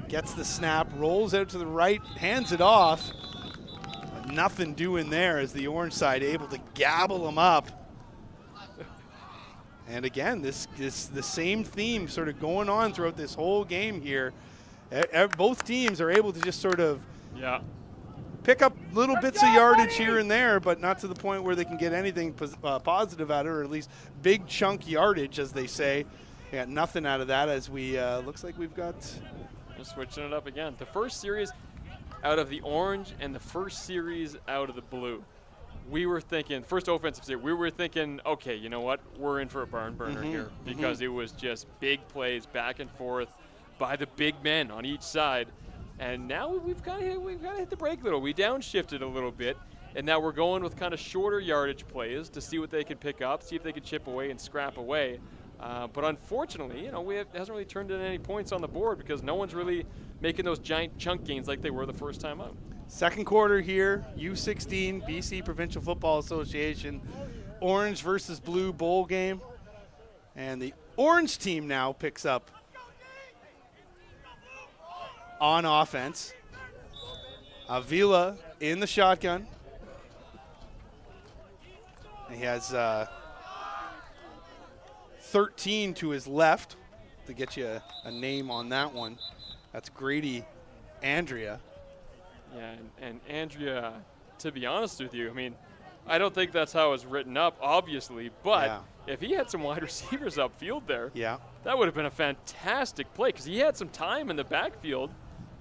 Gets the snap, rolls out to the right, hands it off. Nothing doing there as the orange side able to gabble them up. And again, this the same theme sort of going on throughout this whole game here. Both teams are able to just sort of pick up little bits of yardage here and there, but not to the point where they can get anything positive out of it, or at least big chunk yardage, as they say. They got nothing out of that, as we looks like we've got. Just switching it up again. The first series out of the orange and the first series out of the blue. We were thinking, first offensive series, we were thinking, okay, you know what? We're in for a barn burner here, because it was just big plays back and forth by the big men on each side. And now we've got to hit the brake a little. We downshifted a little bit, and now we're going with kind of shorter yardage plays to see what they can pick up, see if they can chip away and scrap away. But unfortunately, it hasn't really turned in any points on the board, because no one's really making those giant chunk gains like they were the first time out. Second quarter here, U16, BC Provincial Football Association, orange versus blue bowl game. And the orange team now picks up on offense. Avila in the shotgun. He has 13 to his left, to get you a name on that one. That's Grady Andrea. Yeah, and Andrea, to be honest with you, I mean, I don't think that's how it's written up, obviously, but if he had some wide receivers upfield there, that would have been a fantastic play, because he had some time in the backfield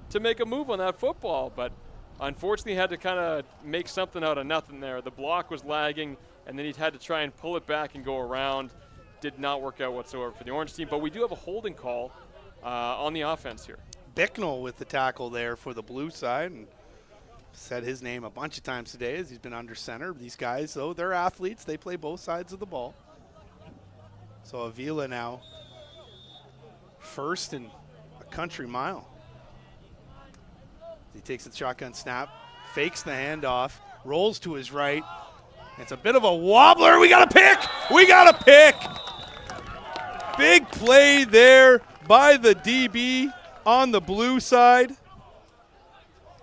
to make a move on that football, but unfortunately had to kind of make something out of nothing there. The block was lagging, and then he had to try and pull it back and go around. Did not work out whatsoever for the orange team, but we do have a holding call on the offense here. Bicknell with the tackle there for the blue side, and said his name a bunch of times today as he's been under center. These guys, though, they're athletes. They play both sides of the ball. So Avila now first in a country mile. He takes the shotgun snap, fakes the handoff, rolls to his right. It's a bit of a wobbler. We got a pick. We got a pick. Big play there by the DB on the blue side.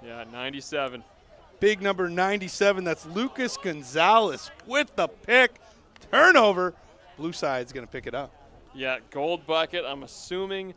Yeah, 97. Big number 97. That's Lucas Gonzalez with the pick. Turnover. Blue side's going to pick it up. Yeah, gold bucket. I'm assuming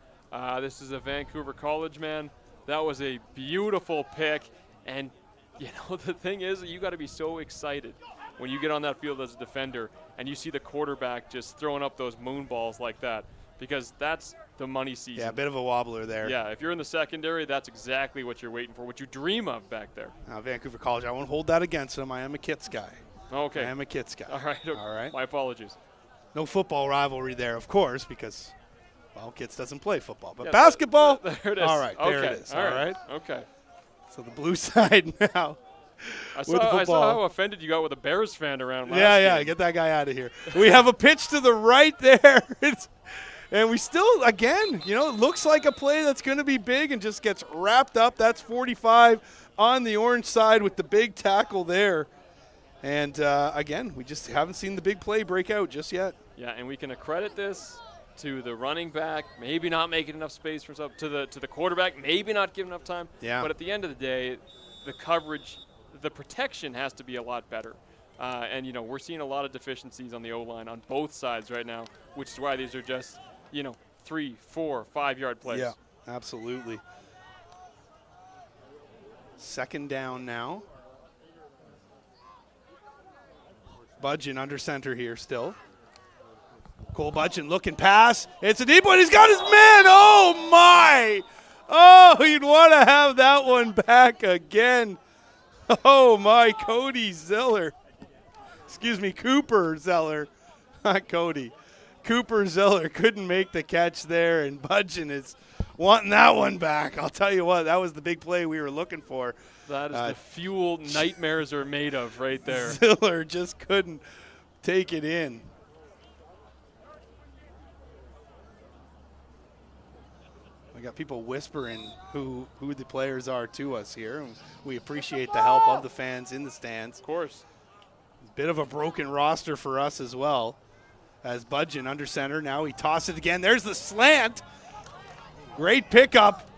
this is a Vancouver College man. That was a beautiful pick. And, the thing is, you got to be so excited when you get on that field as a defender and you see the quarterback just throwing up those moon balls like that, because that's the money season. Yeah, a bit of a wobbler there. Yeah, if you're in the secondary, that's exactly what you're waiting for, what you dream of back there. Vancouver College, I won't hold that against him. I am a Kits guy. Okay. I am a Kits guy. All right. All right. My apologies. No football rivalry there, of course, because, Kits doesn't play football. But basketball, there it is. All right, there it is. All right. Okay. So the blue side now. I saw how offended you got with a Bears fan around last game. Get that guy out of here. We have a pitch to the right there. And we still, again, it looks like a play that's going to be big and just gets wrapped up. That's 45 on the orange side with the big tackle there. And, again, we just haven't seen the big play break out just yet. Yeah, and we can accredit this to the running back, maybe not making enough space for himself, to the quarterback, maybe not giving enough time. Yeah. But at the end of the day, the coverage, the protection has to be a lot better. And, you know, we're seeing a lot of deficiencies on the O-line on both sides right now, which is why these are just, you know, 3, 4, 5-yard plays. Yeah, absolutely. Second down now. Budgeon under center here still. Cole Budgeon looking pass. It's a deep one. He's got his man. Oh, my. Oh, you'd want to have that one back again. Oh, my. Cody Zeller. Excuse me, Cooper Zeller. Not Cody. Cooper Zeller couldn't make the catch there, and Budgeon is wanting that one back. I'll tell you what, that was the big play we were looking for. That is the fuel nightmares are made of right there. Zeller just couldn't take it in. We got people whispering who the players are to us here, and we appreciate the help of the fans in the stands. Of course. Bit of a broken roster for us as well. As Budgeon under center, now he tosses it again. There's the slant. Great pickup.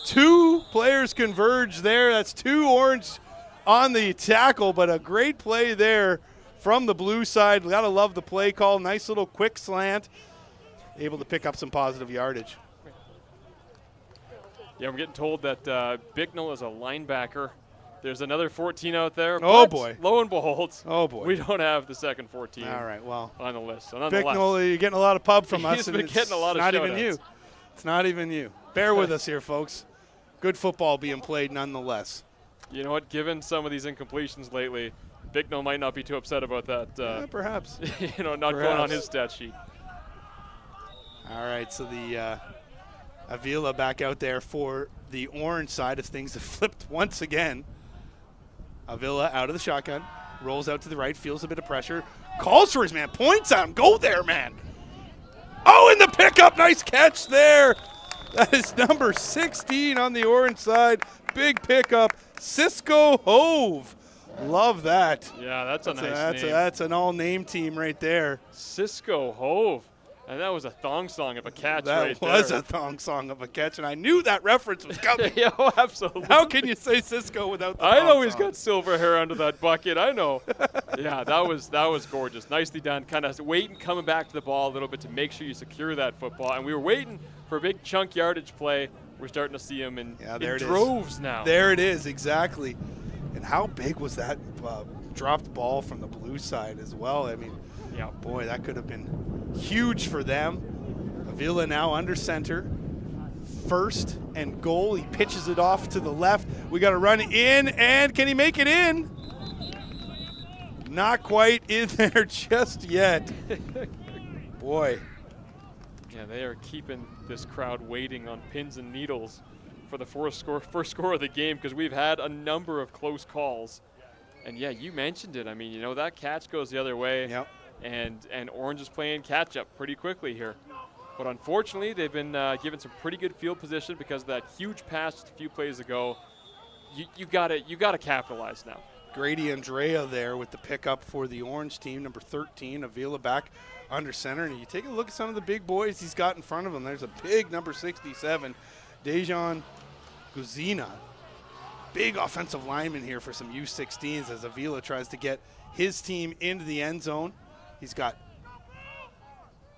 2 players converge there. That's 2 Orange on the tackle, but a great play there from the blue side. Got to love the play call. Nice little quick slant. Able to pick up some positive yardage. Yeah, I'm getting told that Bicknell is a linebacker. There's another 14 out there. Oh, but boy. Lo and behold, We don't have the second 14 All right, well. on the list. So Bicknell, you're getting a lot of pub from us. He's been getting a lot of not shout-outs. even you. It's not even you. Bear with us here, folks. Good football being played nonetheless. You know what? Given some of these incompletions lately, Bicknell might not be too upset about that. Yeah, perhaps. You know, not going on his stat sheet. All right, so the Avila back out there for the Orange side of things have flipped once again. Avila out of the shotgun, rolls out to the right, feels a bit of pressure, calls for his man, points at him, go there, man. Oh, and the pickup, nice catch there. That is number 16 on the Orange side. Big pickup, Cisco Hove. Love that. Yeah, that's a nice name. That's an all-name team right there. Cisco Hove. And that was a thong song of a catch That right there. was a thong song of a catch, and I knew that reference was coming. Yeah, oh, absolutely. How can you say Cisco without the I know thong he's song? got silver hair under that bucket. I know. Yeah, that was gorgeous. Nicely done. Kind of waiting, coming back to the ball a little bit to make sure you secure that football. And we were waiting for a big chunk yardage play. We're starting to see him in droves now. There it is, exactly. And how big was that dropped ball from the blue side as well? I mean, yeah, boy, that could have been huge for them. Avila now under center. 1st and goal. He pitches it off to the left. We got to run in, and can he make it in? Not quite in there just yet. Boy. Yeah, they are keeping this crowd waiting on pins and needles for the first score of the game, because we've had a number of close calls. And yeah, you mentioned it. I mean, you know, that catch goes the other way. Yep. And Orange is playing catch up pretty quickly here. But unfortunately, they've been given some pretty good field position because of that huge pass just a few plays ago. You gotta capitalize now. Grady Andrea there with the pickup for the Orange team, number 13, Avila back under center. And you take a look at some of the big boys he's got in front of him. There's a big number 67, Dejan Guzina. Big offensive lineman here for some U16s as Avila tries to get his team into the end zone. He's got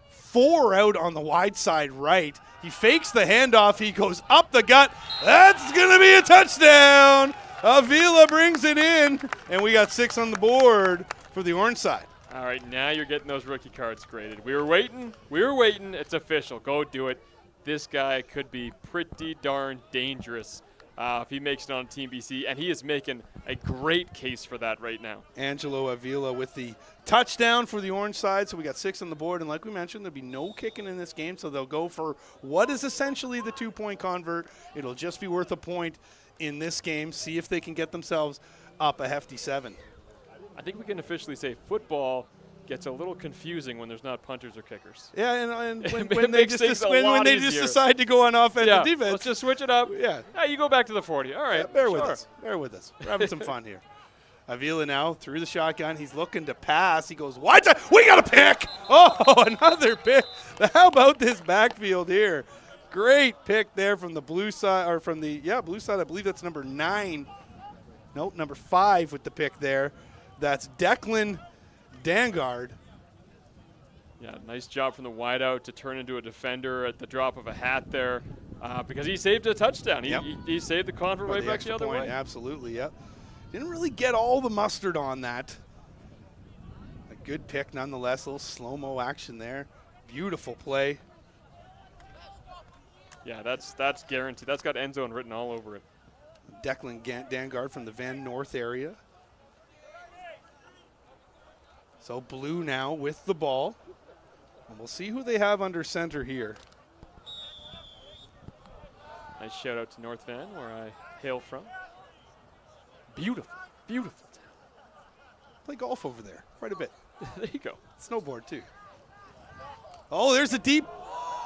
4 out on the wide side right. He fakes the handoff. He goes up the gut. That's going to be a touchdown. Avila brings it in, and we got 6 on the board for the Orange side. All right, now you're getting those rookie cards graded. We were waiting. It's official. Go do it. This guy could be pretty darn dangerous if he makes it on Team BC, and he is making a great case for that right now. Angelo Avila with the touchdown for the Orange side, so we got 6 on the board, and like we mentioned, there'll be no kicking in this game, so they'll go for what is essentially the 2-point convert. It'll just be worth a point in this game. See if they can get themselves up a hefty 7. I think we can officially say football gets a little confusing when there's not punters or kickers. Yeah, and when they just decide to go on offense and defense. Let's just switch it up. Yeah. You go back to the 40. All right. Yeah, bear with us. We're having some fun here. Avila now through the shotgun. He's looking to pass. He goes wide side. We got a pick. Oh, another pick. How about this backfield here? Great pick there from the blue side, or from the blue side. I believe that's number 9. Nope, number 5 with the pick there. That's Declan Dangard. Yeah, nice job from the wideout to turn into a defender at the drop of a hat there, because he saved a touchdown. He saved the convert way back the other way. Absolutely, yep. Didn't really get all the mustard on that. A good pick nonetheless. A little slow-mo action there. Beautiful play. Yeah, that's guaranteed. That's got end zone written all over it. Declan Dangard from the Van North area. So Blue now with the ball. And we'll see who they have under center here. Nice shout out to North Van, where I hail from. Beautiful, beautiful town. Play golf over there quite a bit. There you go. Snowboard too. Oh, there's a deep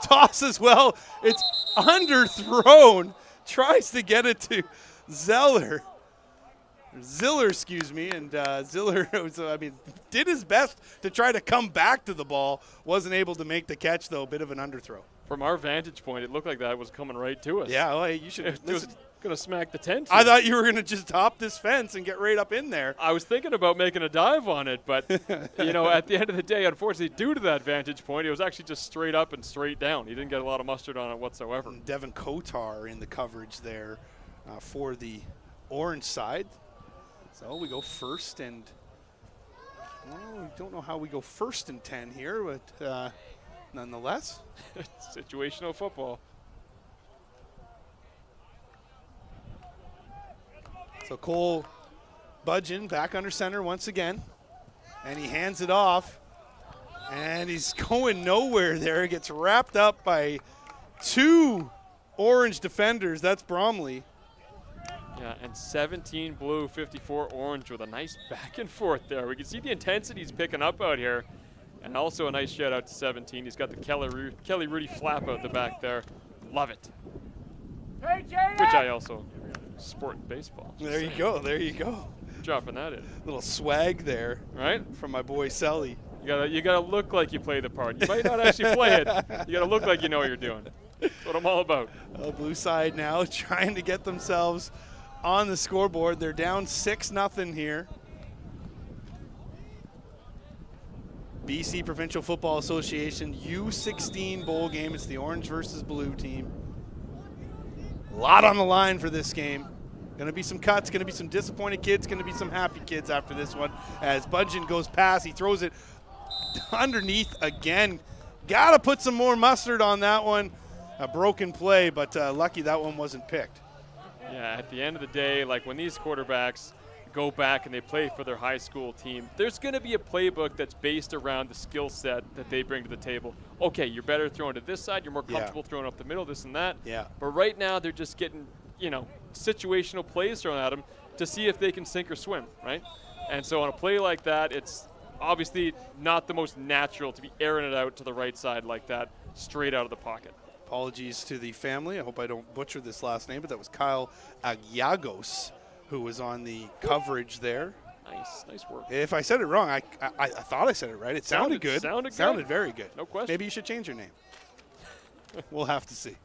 toss as well. It's underthrown. Tries to get it to Ziller, excuse me, and Ziller, did his best to try to come back to the ball. Wasn't able to make the catch, though. Bit of an underthrow. From our vantage point, it looked like that was coming right to us. Yeah, well, you should. It was going to smack the tent. I thought you were going to just hop this fence and get right up in there. I was thinking about making a dive on it, but, at the end of the day, unfortunately, due to that vantage point, it was actually just straight up and straight down. He didn't get a lot of mustard on it whatsoever. And Devin Kotar in the coverage there for the orange side. So we go first and, we don't know how we go first and 10 here, but nonetheless. Situational football. So Cole Budgeon back under center once again, and he hands it off, and he's going nowhere there. He gets wrapped up by 2 orange defenders. That's Bromley. Yeah, and 17 blue, 54 orange with a nice back and forth there. We can see the intensity he's picking up out here. And also a nice shout out to 17. He's got the Kelly Rudy flap out the back there. Love it. Hey, which I also sport in baseball. There you go. There you go. Dropping that in. Little swag there, right, from my boy Selly. You gotta look like you play the part. You might not actually play it. You gotta look like you know what you're doing. That's what I'm all about. Blue side now trying to get themselves on the scoreboard. They're down 6-0 here. BC Provincial Football Association U16 bowl game. It's the orange versus blue team. A lot on the line for this game. Going to be some cuts, going to be some disappointed kids, going to be some happy kids after this one. As Budgeon goes past, he throws it underneath again. Got to put some more mustard on that one. A broken play, but lucky that one wasn't picked. Yeah, at the end of the day, like when these quarterbacks go back and they play for their high school team, there's going to be a playbook that's based around the skill set that they bring to the table. Okay, you're better throwing to this side, you're more comfortable throwing up the middle, this and that. Yeah. But right now they're just getting, situational plays thrown at them to see if they can sink or swim, right? And so on a play like that, it's obviously not the most natural to be airing it out to the right side like that, straight out of the pocket. Apologies to the family. I hope I don't butcher this last name, but that was Kyle Agiagos who was on the coverage there. Nice work. If I said it wrong, I thought I said it right. It sounded good. Sounded very good. No question. Maybe you should change your name. We'll have to see.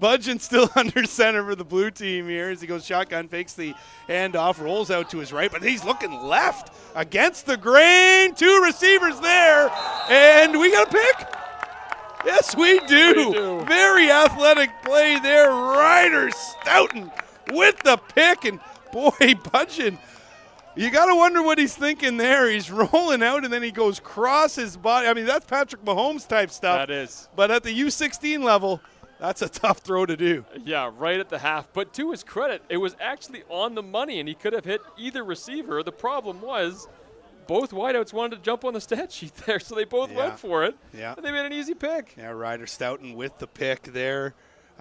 Budgeon still under center for the blue team here as he goes shotgun, fakes the handoff, rolls out to his right, but he's looking left against the grain. 2 receivers there, and we got a pick. Yes, we do. Very athletic play there. Ryder Stoughton with the pick, and boy, Budgeon, you got to wonder what he's thinking there. He's rolling out, and then he goes cross his body. I mean, that's Patrick Mahomes type stuff. That is. But at the U16 level, that's a tough throw to do. Yeah, right at the half. But to his credit, it was actually on the money, and he could have hit either receiver. The problem was both wideouts wanted to jump on the stat sheet there, so they both went for it. Yeah. And they made an easy pick. Yeah, Ryder Stoughton with the pick there.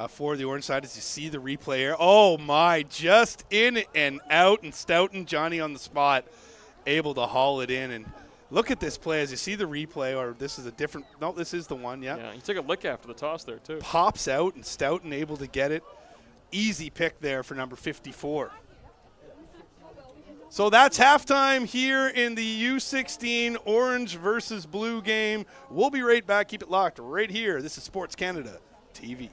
For the orange side, as you see the replay here. Oh, my, just in and out, and Stoughton, Johnny on the spot, able to haul it in. And look at this play as you see the replay, or this is a different – no, this is the one, Yeah, he took a lick after the toss there, too. Pops out, and Stoughton able to get it. Easy pick there for number 54. So that's halftime here in the U16 orange versus blue game. We'll be right back. Keep it locked right here. This is Sports Canada TV.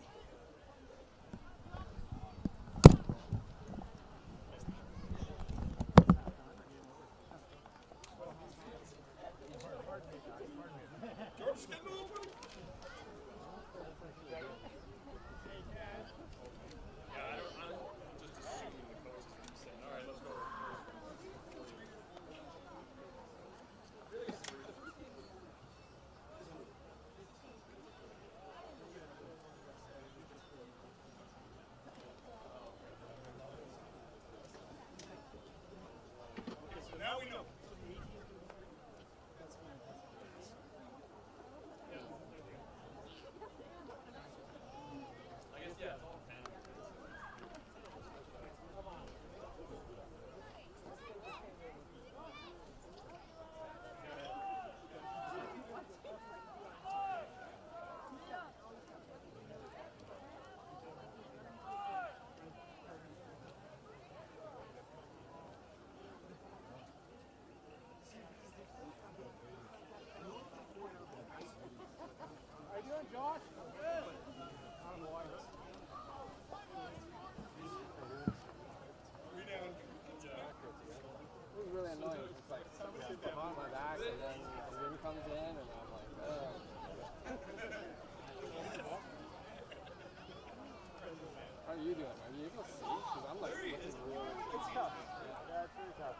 you doing? Are you able to see? Because I'm like looking really. It's tough. Yeah, it's really tough.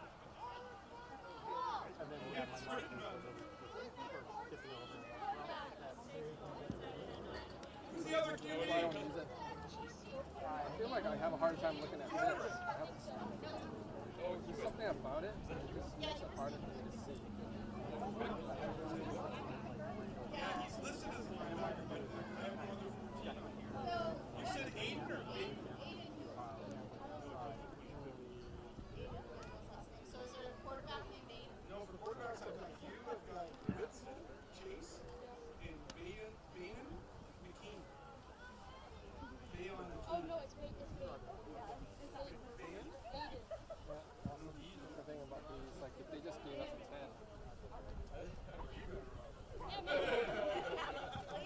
And then my mom for kissing over. Who's the other I don't use it. I feel like I have a hard time looking at this. There's something about it that just makes it harder for me to see. He's listed as you said Aiden or Aiden? So is there a quarterback named Aiden? No, the quarterbacks I've got you, I've got Ritz, Chase, and Baden McKean. Bayon Oh no, it's Aiden. It's Aiden. Yeah, it's Aiden. Bayon? Aiden. The thing about these, like, if they just gave us a 10.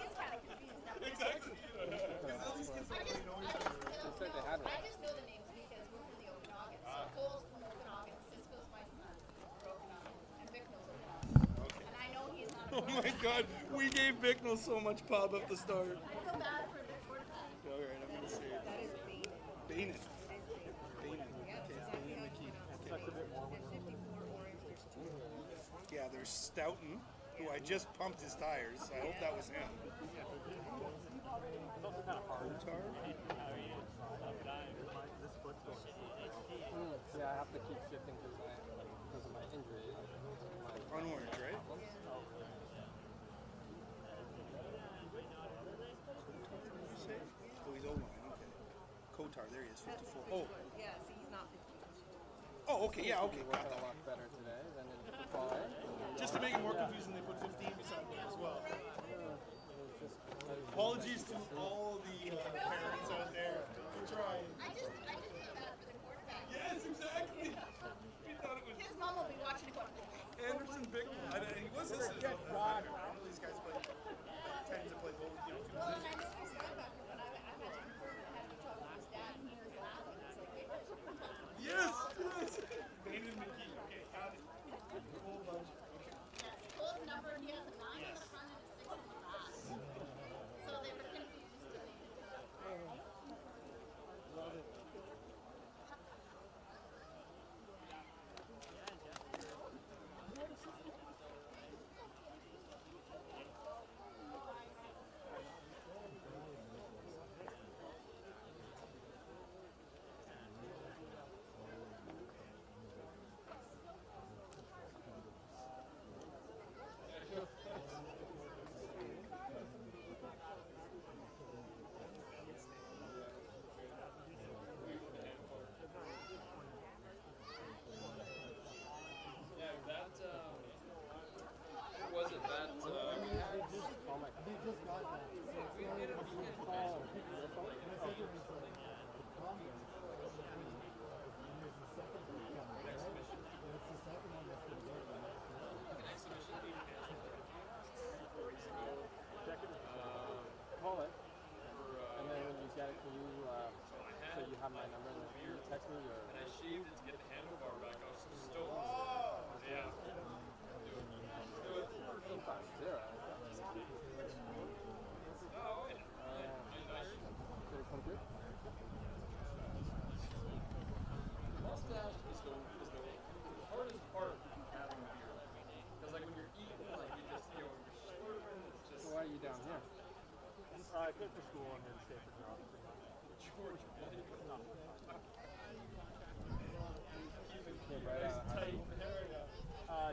He's kind of confused now. Exactly. Because all these kids don't really know each other. Said they had one. I just know the names because we're from the Okanagan. So Cole's from Okanagan, Cisco's my son from Okanagan, and Vic knows Okanagan. And I know he's not a Oh my God, we gave Bicknell so much pub at the start. I feel bad for the quarterback. All right, I'm gonna say it. That is Baden. Bainin. Sucks a bit more when There's 54 orange, there's 2. Yeah, there's Stoughton, who I just pumped his tires. I hope that was him. It's also kind of hard. Kotar? This foot's going. Yeah, I have to keep shifting because of my injury. On orange, right? Oh, he's O-line, okay. Kotar, there he is, 54. Oh, Yeah, see, he's not 50. oh, okay, yeah, okay, got Working a that. lot better today than in football. Just to make it more confusing, they put 15 beside me as well. Apologies to all the parents out there for trying. I just feel bad for the quarterback. Yes, exactly. We thought it was His mom will be watching it going, Anderson Bicknell. He was listed as I know these guys play, tend to play both, you know, two well, and positions. I know he's linebacker, but I imagine he had to talk with his dad and he was laughing. He's like, Yes, yes. Baden McKee. Okay, got it. Whole bunch. Okay. yes, Cole's number, he has a 9 on the front and a 6 on the back. So they were confused to me. Call it. And then when you get it, can you, so you have my number, and then you text me or... And I shaved it to get the handlebar back. I was stoked. Yeah. Zero. Did it come through? Mustache is the hardest part of having a beard. Because like when you're eating, like you just, you know, when you're slurping, it's just... So why are you down here? I quit for school and then stayed for jobs. George, No. Came right out of high school.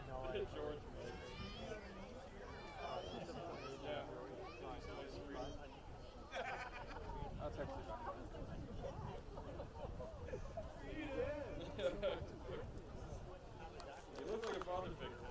No, I George. I'll text you back. You look like a father figure.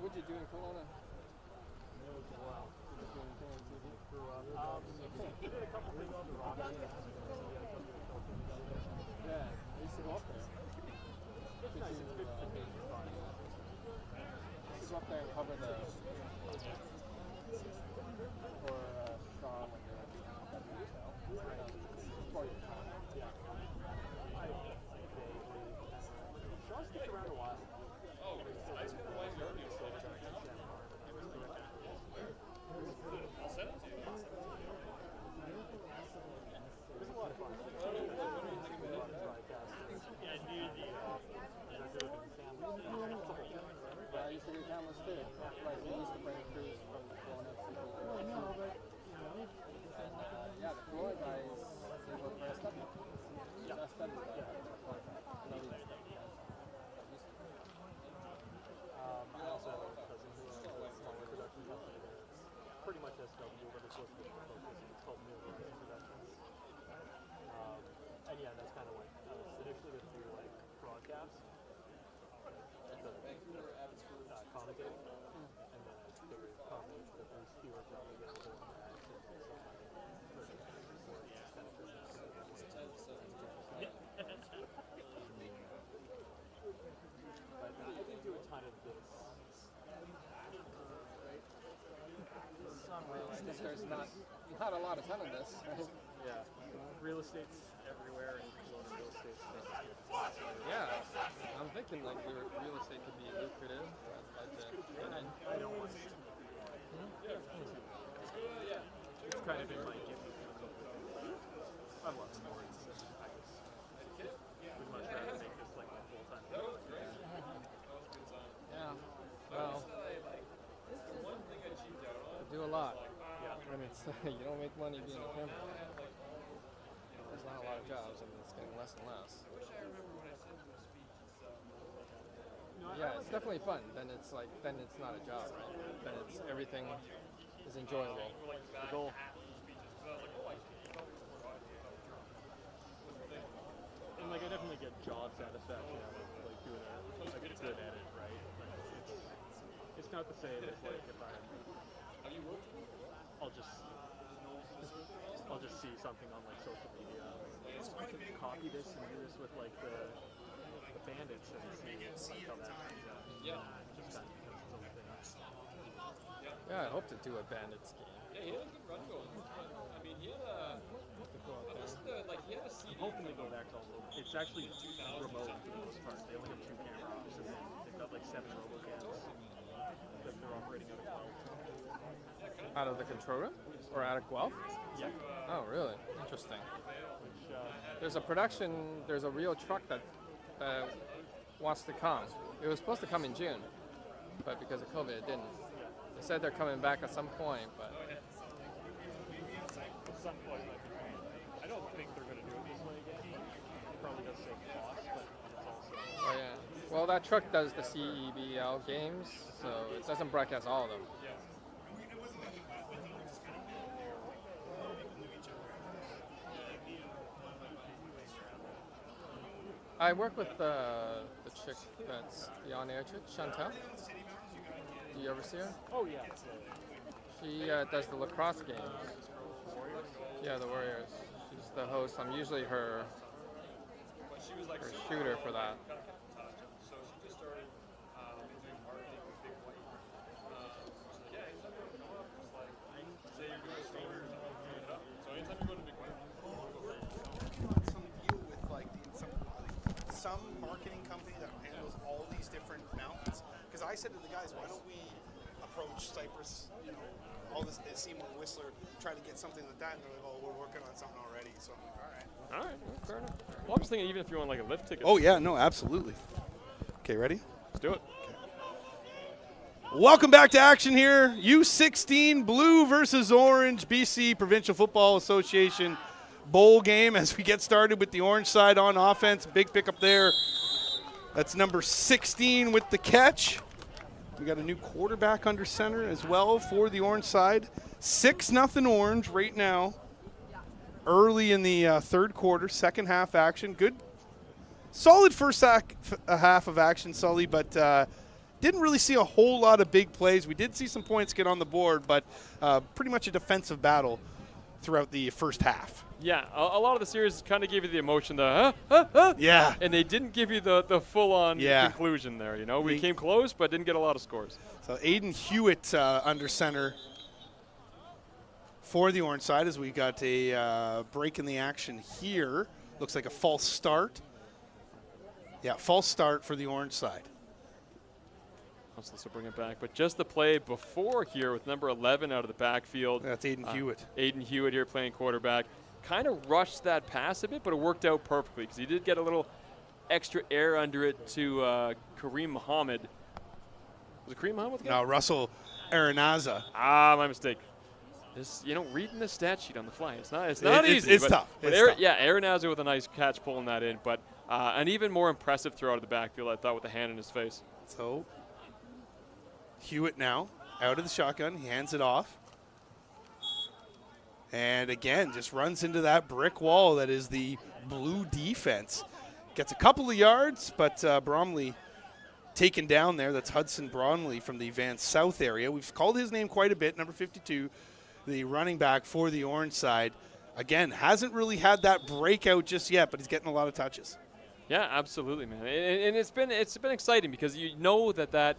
What'd you do in Kelowna? Did a couple things on the rock. Yeah, I used to go up there. to go up there and cover the or Shaw when they're at the hotel. For your time. Yeah. Shaw sticks around a while. Oh, I spent a while here. I'll send it to you. It's a lot of fun. I used to do cameras too. Like we used to bring crews from the Florida people. And yeah, the Florida guys, they work for SW. Yeah, SW. I also have a cousin who owns a smaller production company that's pretty much SW, but it's supposed to be focused. It's called New Horizon Productions. And yeah, that's kind of like initially to do like broadcasts. Commentating, and then I figured commentating that there's fewer jobs available on that, and but I didn't do a ton of this. There's not a lot of ton of this. Yeah, real estate's everywhere, and real estate's yeah, I'm thinking like real estate could be lucrative. I don't want to. It's kind of been my gift. I love sports. I would much rather make this like my full time. Yeah. Well, I do a lot. Yeah. And it's you don't make money being a camper. There's not a lot of jobs, and it's getting less and less. Yeah, it's definitely fun. Then it's not a job, right? Then it's everything is enjoyable. The goal. And like I definitely get job satisfaction out of like doing a good edit, right? Like, it's not the same as like if I'll just see something on like social media. I can copy this and do this with like the bandits and see how that comes out. Yeah. Just kind of becomes its own thing. Yeah, I hope to do a bandits game. Yeah, he had a good run going. I mean, he had a. I'm hoping to go back to also. It's actually remote for the most part. They only have 2 camera ops, and they've got like 7 robocams that they're operating out of Guelph. Out of the control room? Or out of Guelph? Yeah. Oh, really? Interesting. There's a real truck that wants to come. It was supposed to come in June, but because of COVID, it didn't. They said they're coming back at some point, but. At some point, I don't think they're going to do it this way again. It probably does save cost, but it's also. Oh, yeah. Well, that truck does the CEBL games, so it doesn't broadcast all of them. I work with the chick that's the on-air chick, Chantel. Do you ever see her? Oh, yeah. She does the lacrosse games. Yeah, the Warriors. She's the host. I'm usually her shooter for that. So she just started doing marketing with Big White. Yeah, anytime you go to Big White, it's like, say you're doing a story or something, so anytime you go to Big White, some deal with like some marketing company that handles all these different mountains. Because I said to the guys, why don't we approach Cypress, all this Seymour Whistler, try to get something like that, and they're like, oh, we're working on something already. So I'm like, all right, well, fair enough. Well, I'm just thinking even if you want like a lift ticket. Oh yeah, no, absolutely. Okay, ready? Let's do it. Okay. Welcome back to action here. U16 blue versus orange, BC Provincial Football Association bowl game as we get started with the orange side on offense. Big pickup there. That's number 16 with the catch. We got a new quarterback under center as well for the orange side. 6-0 orange right now. Early in the third quarter, second half action. Good, solid first half of action, Sully, but didn't really see a whole lot of big plays. We did see some points get on the board, but pretty much a defensive battle throughout the first half. Yeah, a lot of the series kind of gave you the emotion, Yeah. and they didn't give you the full-on Yeah. conclusion there. You know, we came close, but didn't get a lot of scores. So Aiden Hewitt under center for the orange side as we got a break in the action here. Looks like a false start. Yeah, false start for the orange side. Let's bring it back. But just the play before here with number 11 out of the backfield. That's Aiden Hewitt. Aiden Hewitt here playing quarterback. Kind of rushed that pass a bit, but it worked out perfectly because he did get a little extra air under it to Kareem Muhammad. Was it Kareem Muhammad? No, Russell Aranaza. Ah, my mistake. This, reading the stat sheet on the fly, it's not easy. It's tough. But It's tough. Yeah, Aaron Nazar with a nice catch pulling that in, but an even more impressive throw out of the backfield, I thought, with the hand in his face. So Hewitt now out of the shotgun. He hands it off. And again, just runs into that brick wall that is the blue defense. Gets a couple of yards, but Bromley taken down there. That's Hudson Bromley from the Van South area. We've called his name quite a bit, number 52, the running back for the orange side. Again, hasn't really had that breakout just yet, but he's getting a lot of touches. Yeah, absolutely, man. And it's been exciting because you know that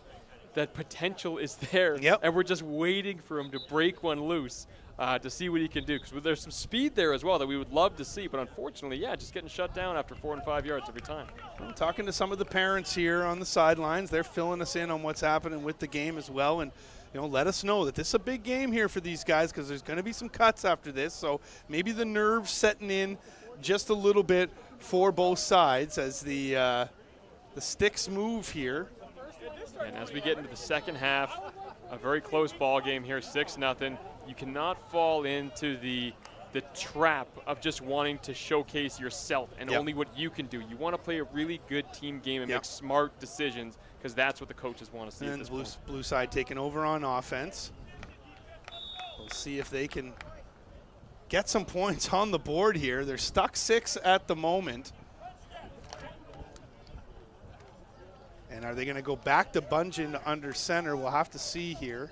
potential is there, Yep. and we're just waiting for him to break one loose to see what he can do. Because there's some speed there as well that we would love to see, but unfortunately, just getting shut down after 4 and 5 yards every time. I'm talking to some of the parents here on the sidelines. They're filling us in on what's happening with the game as well, and let us know that this is a big game here for these guys because there's going to be some cuts after this. So maybe the nerves setting in just a little bit for both sides as the sticks move here. And as we get into the second half, a very close ball game here, 6-0. You cannot fall into the trap of just wanting to showcase yourself and only what you can do. You want to play a really good team game and make smart decisions because that's what the coaches want to see. And the blue side taking over on offense. We'll see if they can get some points on the board here. They're stuck 6 at the moment. And are they going to go back to Bungeon under center? We'll have to see here.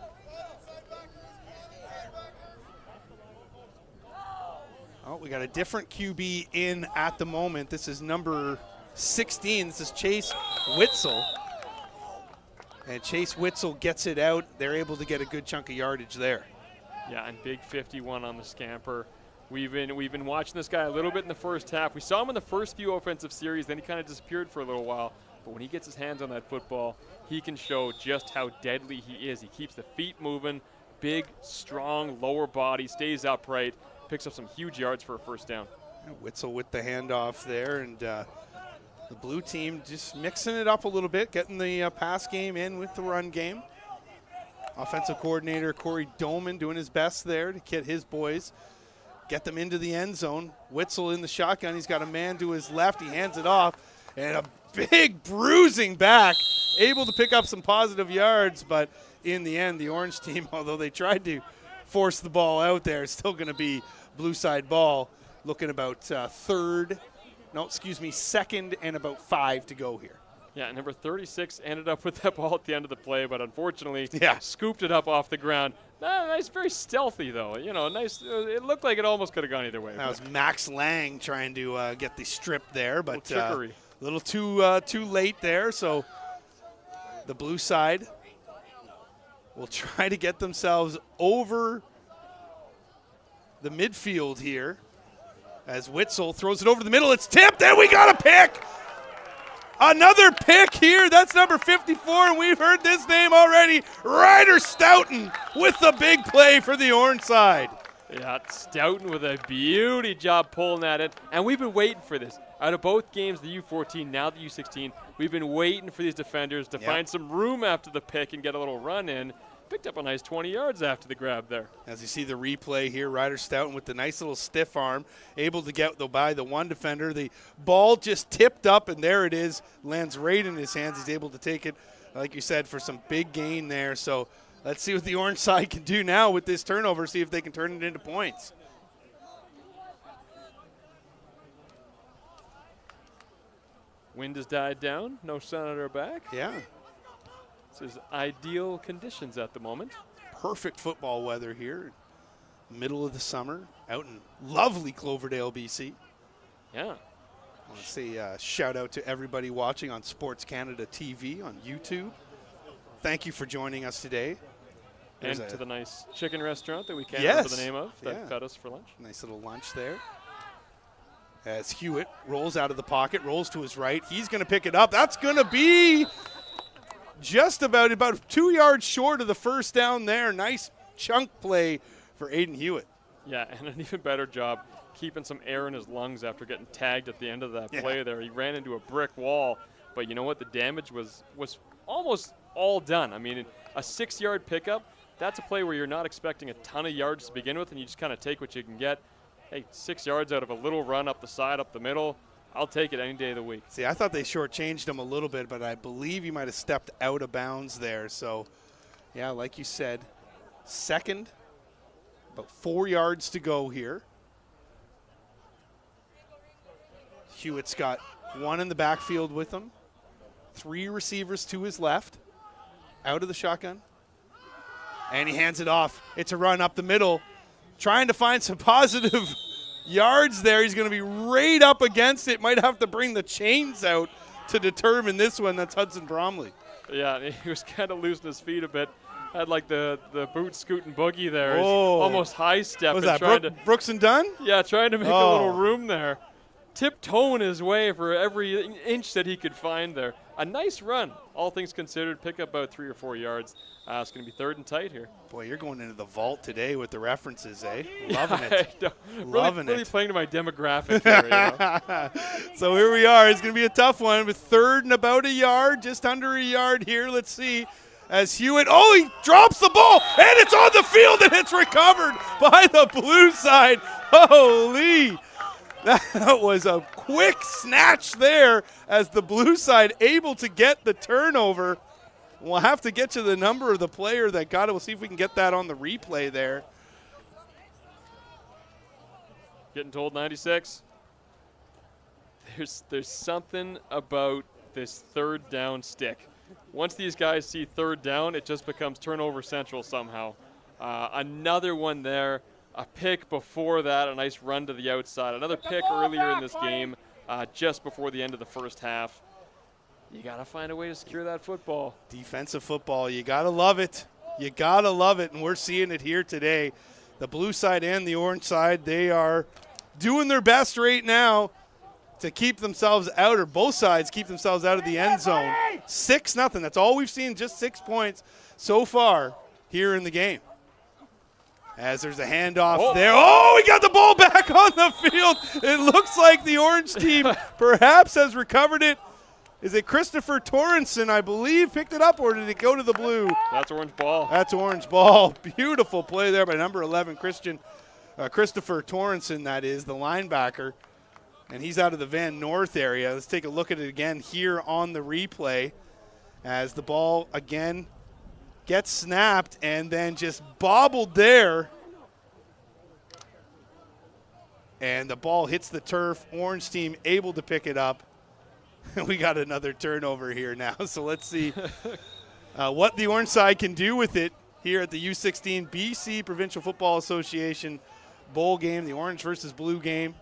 Oh, we got a different QB in at the moment. This is number 16. This is Chase Witzel. And Chase Witzel gets it out. They're able to get a good chunk of yardage there. Yeah, and big 51 on the scamper. We've been watching this guy a little bit in the first half. We saw him in the first few offensive series, then he kind of disappeared for a little while. But when he gets his hands on that football, he can show just how deadly he is. He keeps the feet moving, big, strong, lower body, stays upright, picks up some huge yards for a first down. Witzel with the handoff there, and the blue team just mixing it up a little bit, getting the pass game in with the run game. Offensive coordinator Corey Doman doing his best there to get his boys, get them into the end zone. Witzel in the shotgun. He's got a man to his left. He hands it off, and a big bruising back, able to pick up some positive yards, but in the end, the orange team, although they tried to force the ball out there, is still going to be blue side ball. Looking about second and about 5 to go here. Yeah, number 36 ended up with that ball at the end of the play, but unfortunately scooped it up off the ground. Nice, very stealthy, though. Nice. It looked like it almost could have gone either way. That was Max Lang trying to get the strip there, but a little too late there. So the blue side will try to get themselves over the midfield here as Witzel throws it over the middle. It's tipped, and we got a pick. Another pick here. That's number 54, and we've heard this name already. Ryder Stoughton with the big play for the orange side. Yeah, Stoughton with a beauty job pulling that in. And we've been waiting for this. Out of both games, the U14, now the U16, we've been waiting for these defenders to find some room after the pick and get a little run in. Picked up a nice 20 yards after the grab there. As you see the replay here, Ryder Stoughton with the nice little stiff arm, able to get by the one defender. The ball just tipped up, and there it is. Lands right in his hands. He's able to take it, like you said, for some big gain there. So let's see what the orange side can do now with this turnover, see if they can turn it into points. Wind has died down. No sun at our back. Yeah. This is ideal conditions at the moment. Perfect football weather here. middle of the summer out in lovely Cloverdale, BC. Yeah. I want to say shout out to everybody watching on Sports Canada TV on YouTube. Thank you for joining us today. And to the nice chicken restaurant that we can't Yes. remember the name of that Yeah. fed us for lunch. Nice little lunch there. As Hewitt rolls out of the pocket, rolls to his right. He's going to pick it up. That's going to be just about 2 yards short of the first down there. Nice chunk play for Aiden Hewitt. Yeah, and an even better job keeping some air in his lungs after getting tagged at the end of that play there. He ran into a brick wall, but you know what? The damage was almost all done. I mean, a 6-yard pickup, that's a play where you're not expecting a ton of yards to begin with, and you just kind of take what you can get. Hey, 6 yards out of a little run up the side, up the middle, I'll take it any day of the week. See, I thought they shortchanged him a little bit, but I believe he might have stepped out of bounds there. So, yeah, like you said, second, about 4 yards to go here. Hewitt's got one in the backfield with him, 3 receivers to his left, out of the shotgun, and he hands it off. It's a run up the middle, trying to find some positive yards there. He's going to be right up against it. Might have to bring the chains out to determine this one. That's Hudson Bromley. Yeah, and he was kind of losing his feet a bit. Had like the boot scooting boogie there. He's Oh. almost high stepping. Was that Brooks and Dunn? Yeah, trying to make a Oh. little room there. Tiptoeing his way for every inch that he could find there. A nice run, all things considered. Pick up about 3 or 4 yards. It's going to be third and tight here. Boy, you're going into the vault today with the references, eh? Loving it. Loving really it. playing to my demographic here. You know? So here we are. It's going to be a tough one with third and about a yard, just under a yard here. Let's see. As Hewitt, he drops the ball, and it's on the field, and it's recovered by the blue side. Holy. That was a quick snatch there as the blue side able to get the turnover. We'll have to get to the number of the player that got it. We'll see if we can get that on the replay there. Getting told 96. There's something about this third down stick. Once these guys see third down, it just becomes turnover central somehow. Another one there. A pick before that, a nice run to the outside. Another pick earlier in this game, just before the end of the first half. You got to find a way to secure that football. Defensive football, you got to love it. You got to love it, and we're seeing it here today. The blue side and the orange side, they are doing their best right now to keep themselves out, or both sides keep themselves out of the end zone. 6-0. That's all we've seen, just 6 points so far here in the game. As there's a handoff there. He got the ball back on the field. It looks like the orange team perhaps has recovered it. Is it Christopher Torrenson, I believe, picked it up, or did it go to the blue? That's orange ball. That's orange ball. Beautiful play there by number 11, Christopher Torrenson, that is, the linebacker. And he's out of the Van North area. Let's take a look at it again here on the replay as the ball again gets snapped and then just bobbled there. And the ball hits the turf. Orange team able to pick it up. We got another turnover here now. So let's see what the orange side can do with it here at the U16 BC Provincial Football Association bowl game, the orange versus blue game.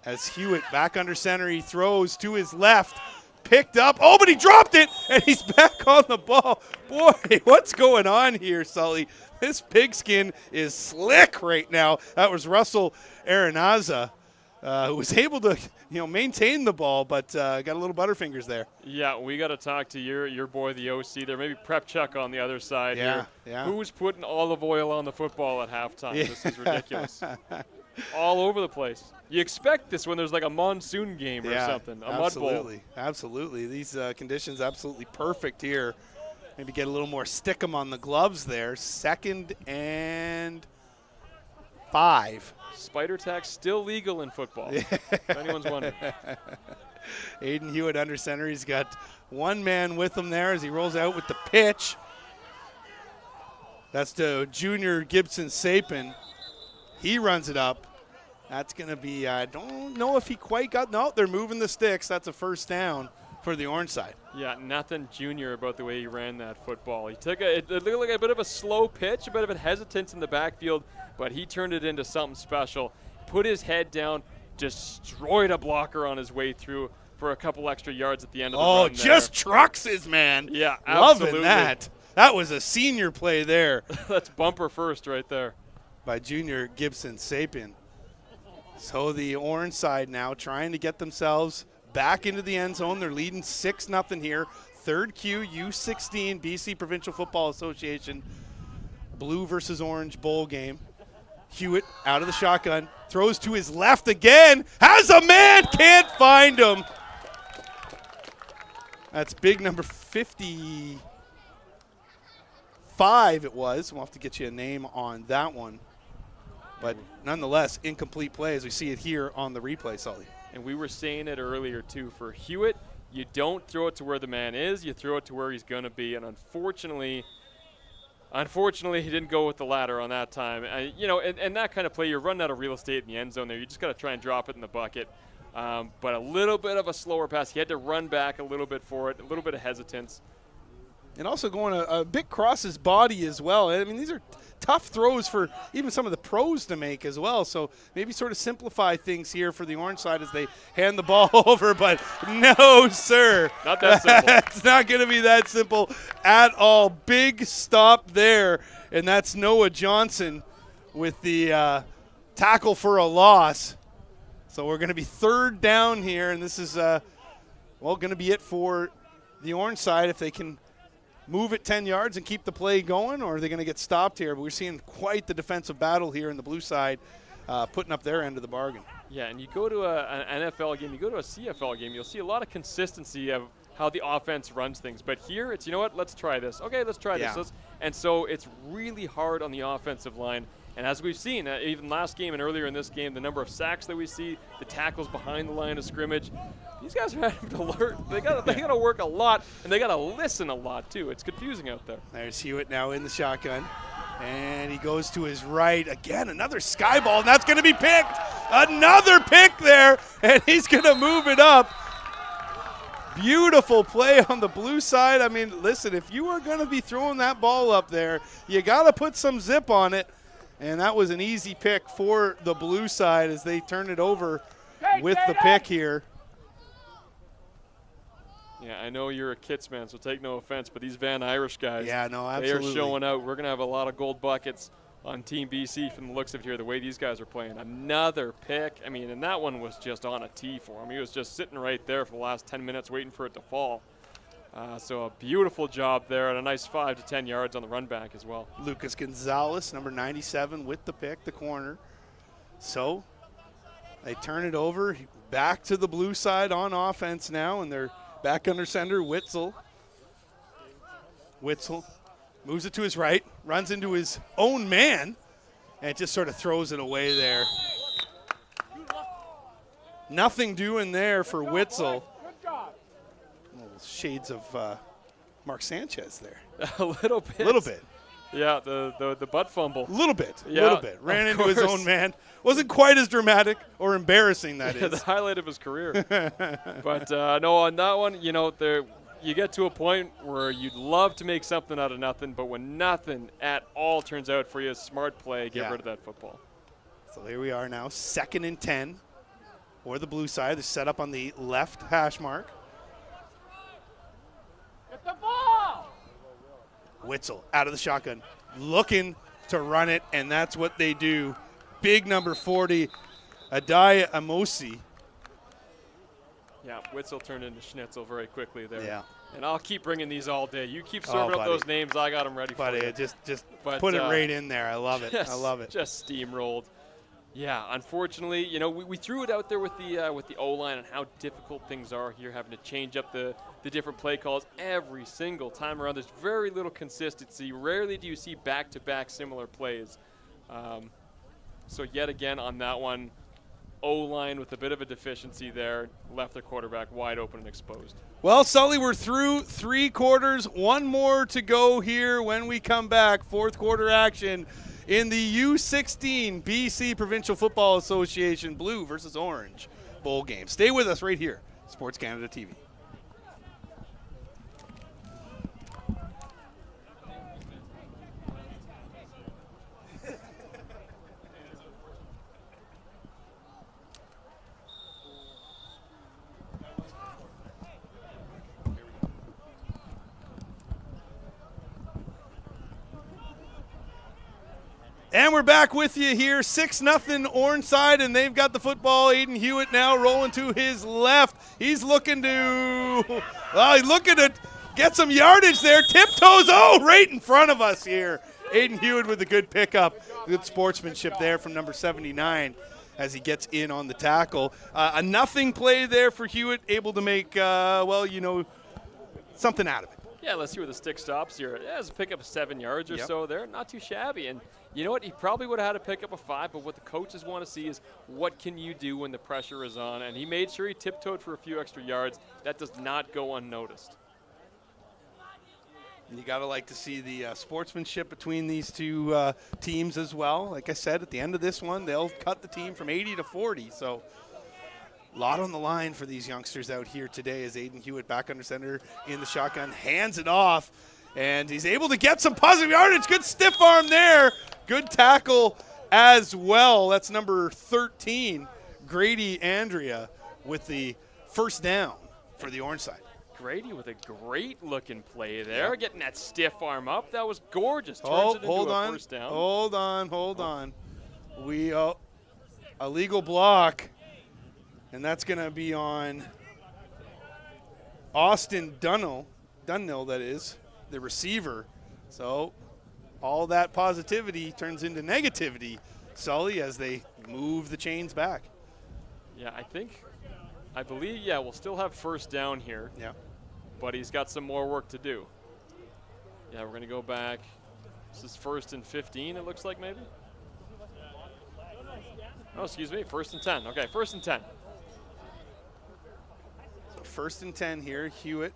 As Hewitt back under center, he throws to his left. Picked up. But he dropped it, and he's back on the ball. Boy, what's going on here, Sully? This pigskin is slick right now. That was Russell Arenaza, who was able to, maintain the ball, but got a little butterfingers there. Yeah, we got to talk to your boy, the OC there. Maybe Prep Chuck on the other side here. Yeah. Who's putting olive oil on the football at halftime? Yeah. This is ridiculous. All over the place. You expect this when there's like a monsoon game or something, a mud bowl. Absolutely. These conditions absolutely perfect here. Maybe get a little more stick 'em on the gloves there. 2nd and 5. Spider tack still legal in football, if anyone's wondering. Aiden Hewitt under center. He's got one man with him there as he rolls out with the pitch. That's to Junior Gibson Sapin. He runs it up. That's going to be, I don't know if he quite got, no, they're moving the sticks. That's a first down for the orange side. Yeah, nothing junior about the way he ran that football. He took it looked like a bit of a slow pitch, a bit of a hesitance in the backfield, but he turned it into something special. Put his head down, destroyed a blocker on his way through for a couple extra yards at the end of the run. Oh, just trucks his man. Yeah, loving absolutely. that. That was a senior play there That's bumper first right there. by junior Gibson Sapien. So the orange side now trying to get themselves back into the end zone. They're leading 6-0 here. Third Q, U16, BC Provincial Football Association, blue versus orange bowl game. Hewitt out of the shotgun, throws to his left again, has a man, can't find him. That's big number 55 it was. We'll have to get you a name on that one. But nonetheless, incomplete play as we see it here on the replay, Sully. And we were saying it earlier, too. For Hewitt, you don't throw it to where the man is. You throw it to where he's going to be. And unfortunately, he didn't go with the ladder on that time. And that kind of play, you're running out of real estate in the end zone there. You just got to try and drop it in the bucket. But a little bit of a slower pass. He had to run back a little bit for it, a little bit of hesitance. And also going a bit across his body as well. I mean, these are tough throws for even some of the pros to make as well. So maybe sort of simplify things here for the orange side as they hand the ball over. But no, sir. Not that simple. It's not going to be that simple at all. Big stop there. And that's Noah Johnson with the tackle for a loss. So we're going to be third down here. And this is, going to be it for the orange side if they can move it 10 yards and keep the play going, or are they going to get stopped here? But we're seeing quite the defensive battle here in the blue side, putting up their end of the bargain. Yeah, and you go to an NFL game, you go to a CFL game, you'll see a lot of consistency of how the offense runs things. But here, it's, you know what, let's try this. Okay, let's try this. And so it's really hard on the offensive line. And as we've seen, even last game and earlier in this game, the number of sacks that we see, the tackles behind the line of scrimmage, these guys are having to learn. They got to work a lot, and they got to listen a lot too. It's confusing out there. There's Hewitt now in the shotgun, and he goes to his right again. Another sky ball, and that's going to be picked. Another pick there, and he's going to move it up. Beautiful play on the blue side. I mean, listen, if you are going to be throwing that ball up there, you got to put some zip on it. And that was an easy pick for the blue side as they turn it over with the pick here. Yeah, I know you're a Kits man, so take no offense, but these Van Irish guys, yeah, no, absolutely, they are showing out. We're going to have a lot of gold buckets on Team BC from the looks of it here, the way these guys are playing. Another pick. I mean, and that one was just on a tee for him. He was just sitting right there for the last 10 minutes waiting for it to fall. So a beautiful job there and a nice 5 to 10 yards on the run back as well. Lucas Gonzalez, number 97, with the pick, the corner. So they turn it over back to the blue side on offense now, and they're back under center. Witzel moves it to his right, runs into his own man, and just sort of throws it away there. Nothing doing there for Witzel. Shades of Mark Sanchez there. A little bit. A little bit. Yeah, the butt fumble. A little bit. Yeah, a little bit. Ran into his course. own man. Wasn't quite as dramatic or embarrassing, that The is. highlight of his career. But, no, on that one, you know, you get to a point where you'd love to make something out of nothing, but when nothing at all turns out for you, smart play, get rid of that football. So here we are now, 2nd and 10 for the blue side. They're set up on the left hash mark. The ball! Witzel out of the shotgun, looking to run it, and that's what they do. Big number 40, Adaya Amosi. Yeah, Witzel turned into Schnitzel very quickly there. Yeah. And I'll keep bringing these all day. You keep serving up those names. I got them ready for you. Buddy, just put it right in there. I love it. I love it. Just steamrolled. Yeah, unfortunately, you know, we threw it out there with the O-line and how difficult things are here, having to change up the different play calls every single time around. There's very little consistency. Rarely do you see back-to-back similar plays. So yet again on that one, O-line with a bit of a deficiency there, left their quarterback wide open and exposed. Well, Sully, we're through 3 quarters. One more to go here when we come back. 4th quarter action in the U16 BC Provincial Football Association Blue versus Orange Bowl game. Stay with us right here, Sports Canada TV. And we're back with you here, 6-0 Orange side, and they've got the football. Aiden Hewitt now rolling to his left. He's looking to get some yardage there. Tiptoes, right in front of us here. Aiden Hewitt with a good pickup. Good sportsmanship there from number 79 as he gets in on the tackle. A nothing play there for Hewitt, able to make, something out of it. Yeah, let's see where the stick stops here. Yeah, it's a pick up 7 yards or so there. Not too shabby. And you know what? He probably would have had to pick up a 5, but what the coaches want to see is what can you do when the pressure is on. And he made sure he tiptoed for a few extra yards. That does not go unnoticed. You got to like to see the sportsmanship between these two teams as well. Like I said, at the end of this one, they'll cut the team from 80 to 40. So a lot on the line for these youngsters out here today as Aiden Hewitt back under center in the shotgun, hands it off, and he's able to get some positive yardage. Good stiff arm there. Good tackle as well. That's number 13, Grady Andrea, with the first down for the Orange side. Grady with a great-looking play there, getting that stiff arm up. That was gorgeous. Turns it into hold a on. first down. Hold on. We a legal block, and that's going to be on Austin Dunnell, that is, the receiver. So all that positivity turns into negativity, Sully, as they move the chains back. Yeah, I believe, we'll still have first down here. Yeah. But he's got some more work to do. Yeah, we're going to go back. This is 1st and 15, it looks like, maybe? Oh, excuse me, 1st and 10. Okay, 1st and 10. So 1st and 10 here. Hewitt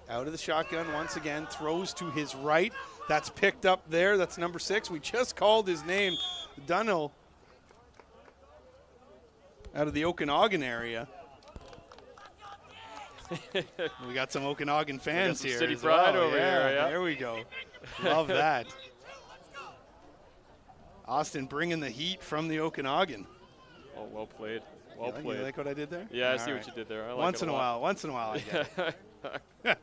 out of the shotgun once again, throws to his right. That's picked up there. That's number 6. We just called his name, Dunnell, out of the Okanagan area. We got some Okanagan fans here. City as pride well. over here, yeah. There we go. Love that. Austin bringing the heat from the Okanagan. Oh, well played. Well You played. like what I did there? Yeah, I see what you did there. I like Once it in a while, I get it.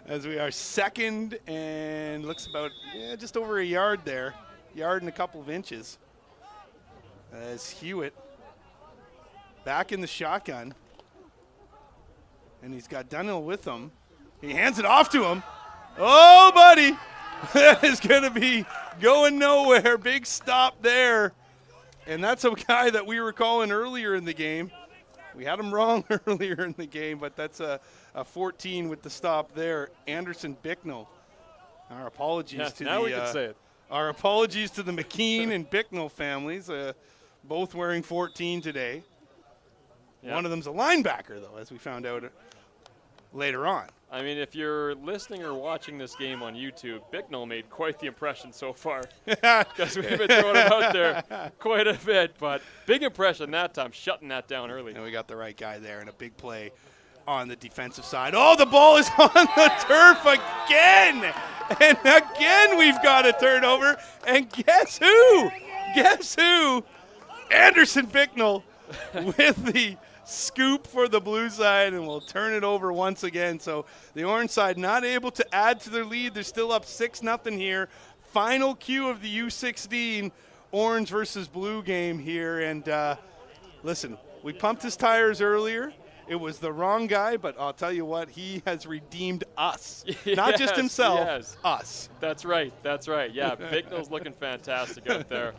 As we are 2nd and looks about just over a yard there. Yard and a couple of inches. As Hewitt back in the shotgun. And he's got Dunnell with him. He hands it off to him. Oh, buddy. That is going to be going nowhere. Big stop there. And that's a guy that we were calling earlier in the game. We had him wrong earlier in the game, but that's a 14 with the stop there. Anderson Bicknell. Our apologies to now we can say it. Our apologies to the McKean and Bicknell families, both wearing 14 today. Yep. One of them's a linebacker, though, as we found out later on. I mean, if you're listening or watching this game on YouTube, Bicknell made quite the impression so far. Because we've been throwing him out there quite a bit. But big impression that time, shutting that down early. And we got the right guy there and a big play on the defensive side. Oh, the ball is on the turf again. And again we've got a turnover. And guess who? Anderson Bicknell with the scoop for the blue side, and we'll turn it over once again. So the orange side not able to add to their lead. They're still up 6-0 here. Final cue of the U16 orange versus blue game here. And listen, we pumped his tires earlier. It was the wrong guy, but I'll tell you what, he has redeemed us. Not just himself, us. That's right. Yeah, Bicknell's looking fantastic out there.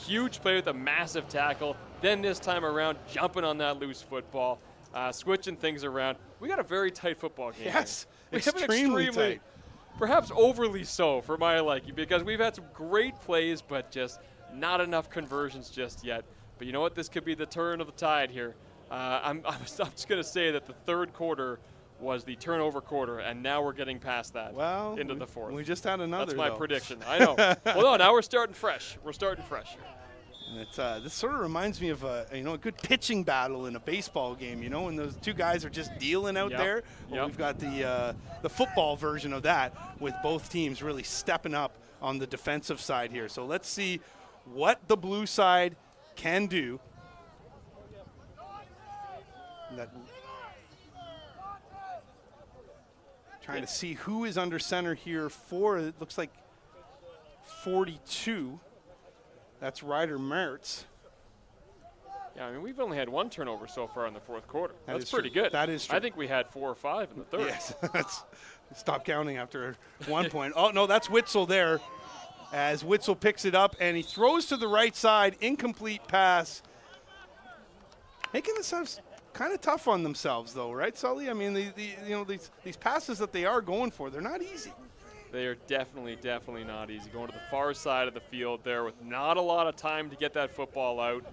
Huge play with a massive tackle. Then this time around, jumping on that loose football, switching things around. We got a very tight football game. Yes, we have an extremely tight. Perhaps overly so for my liking, because we've had some great plays, but just not enough conversions just yet. But you know what? This could be the turn of the tide here. I'm just going to say that the third quarter was the turnover quarter, and now we're getting past that into the fourth. We just had another. That's my prediction. I know. Well, no, now we're starting fresh. And it's, this sort of reminds me of a good pitching battle in a baseball game. You know, when those two guys are just dealing out there. Well, we've got the football version of that with both teams really stepping up on the defensive side here. So let's see what the blue side can do. Trying to see who is under center here for, it looks like 42. That's Ryder Mertz. Yeah, I mean, we've only had one turnover so far in the fourth quarter. That That's is pretty true. good. That is true. I think we had 4 or 5 in the third. Yes, stop counting after 1 point. Oh, no, that's Witzel there. As Witzel picks it up, and he throws to the right side. Incomplete pass. Making themselves kind of tough on themselves, though, right, Sully? I mean, these passes that they are going for, they're not easy. They are definitely not easy. Going to the far side of the field there with not a lot of time to get that football out.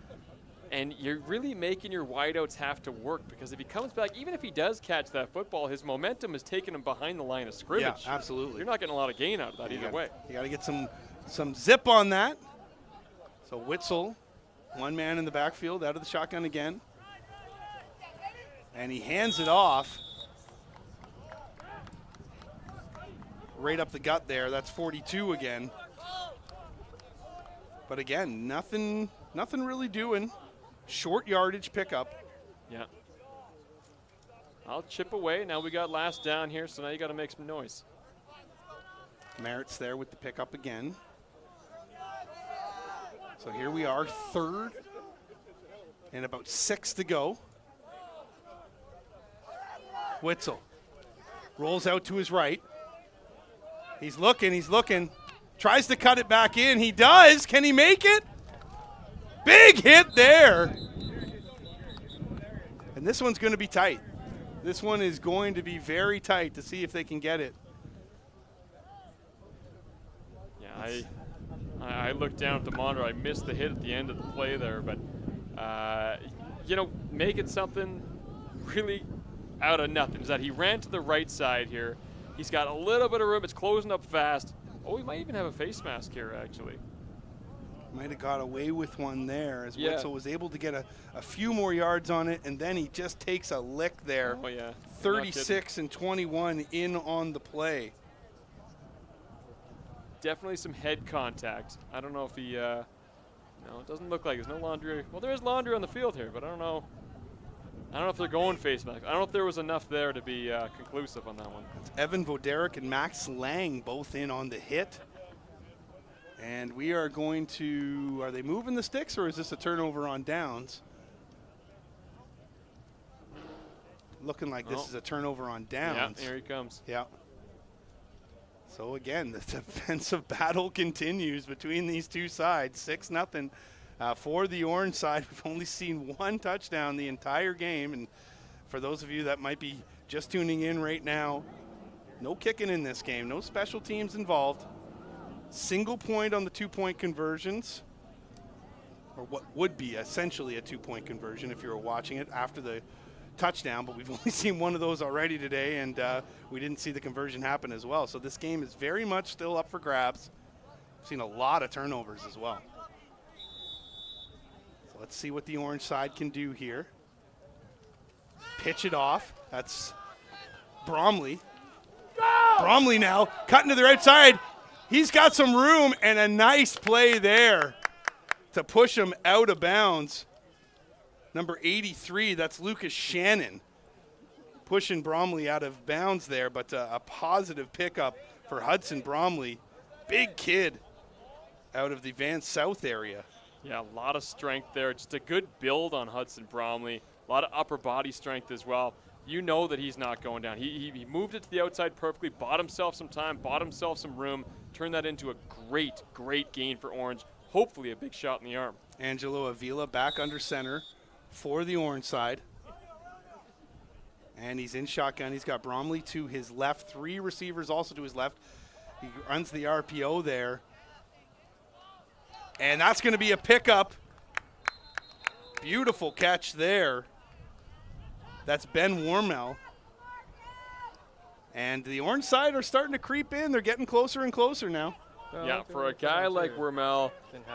And you're really making your wideouts have to work, because if he comes back, even if he does catch that football, his momentum is taking him behind the line of scrimmage. Yeah, absolutely. You're not getting a lot of gain out of that either way. You got to get some zip on that. So Witzel, one man in the backfield, out of the shotgun again. And he hands it off. Right up the gut there. That's 42 again. But again, nothing really doing. Short yardage pickup. Yeah. I'll chip away. Now we got last down here, so now you got to make some noise. Merritt's there with the pickup again. So here we are, third and about 6 to go. Witzel rolls out to his right. He's looking. Tries to cut it back in. He does. Can he make it? Big hit there. And this one's going to be tight. This one is going to be very tight to see if they can get it. Yeah, I looked down at the monitor. I missed the hit at the end of the play there, but make it something really out of nothing. Is that he ran to the right side here. He's got a little bit of room. It's closing up fast. Oh, he might even have a face mask here, actually. Might have got away with one there, as Witzel was able to get a few more yards on it, and then he just takes a lick there. Oh, yeah. 36 and 21 in on the play. Definitely some head contact. I don't know if he, no, it doesn't look like there's no laundry. Well, there is laundry on the field here, but I don't know. I don't know if they're going face mask. I don't know if there was enough there to be conclusive on that one. It's Evan Voderick and Max Lang both in on the hit. And we are going to, are they moving the sticks, or is this a turnover on downs? Looking like this is a turnover on downs. Yeah, here he comes. Yeah. So again, the defensive battle continues between these two sides. 6-0 for the orange side. We've only seen one touchdown the entire game. And for those of you that might be just tuning in right now, no kicking in this game, no special teams involved. Single point on the 2-point conversions, or what would be essentially a 2-point conversion if you were watching it after the touchdown, but we've only seen one of those already today, and we didn't see the conversion happen as well. So this game is very much still up for grabs. We've seen a lot of turnovers as well. So let's see what the orange side can do here. Pitch it off. That's Bromley. Bromley now cutting to the right side. He's got some room, and a nice play there to push him out of bounds. Number 83, that's Lucas Shannon, pushing Bromley out of bounds there, but a positive pickup for Hudson Bromley. Big kid out of the Van South area. Yeah, a lot of strength there. Just a good build on Hudson Bromley. A lot of upper body strength as well. You know that he's not going down. He moved it to the outside perfectly, bought himself some time, bought himself some room, turned that into a great gain for Orange. Hopefully a big shot in the arm. Angelo Avila back under center for the orange side. And he's in shotgun. He's got Bromley to his left, 3 receivers also to his left. He runs the RPO there. And that's going to be a pickup. Beautiful catch there. That's Ben Warmel. And the orange side are starting to creep in. They're getting closer and closer now. Yeah, for a guy like Wormel,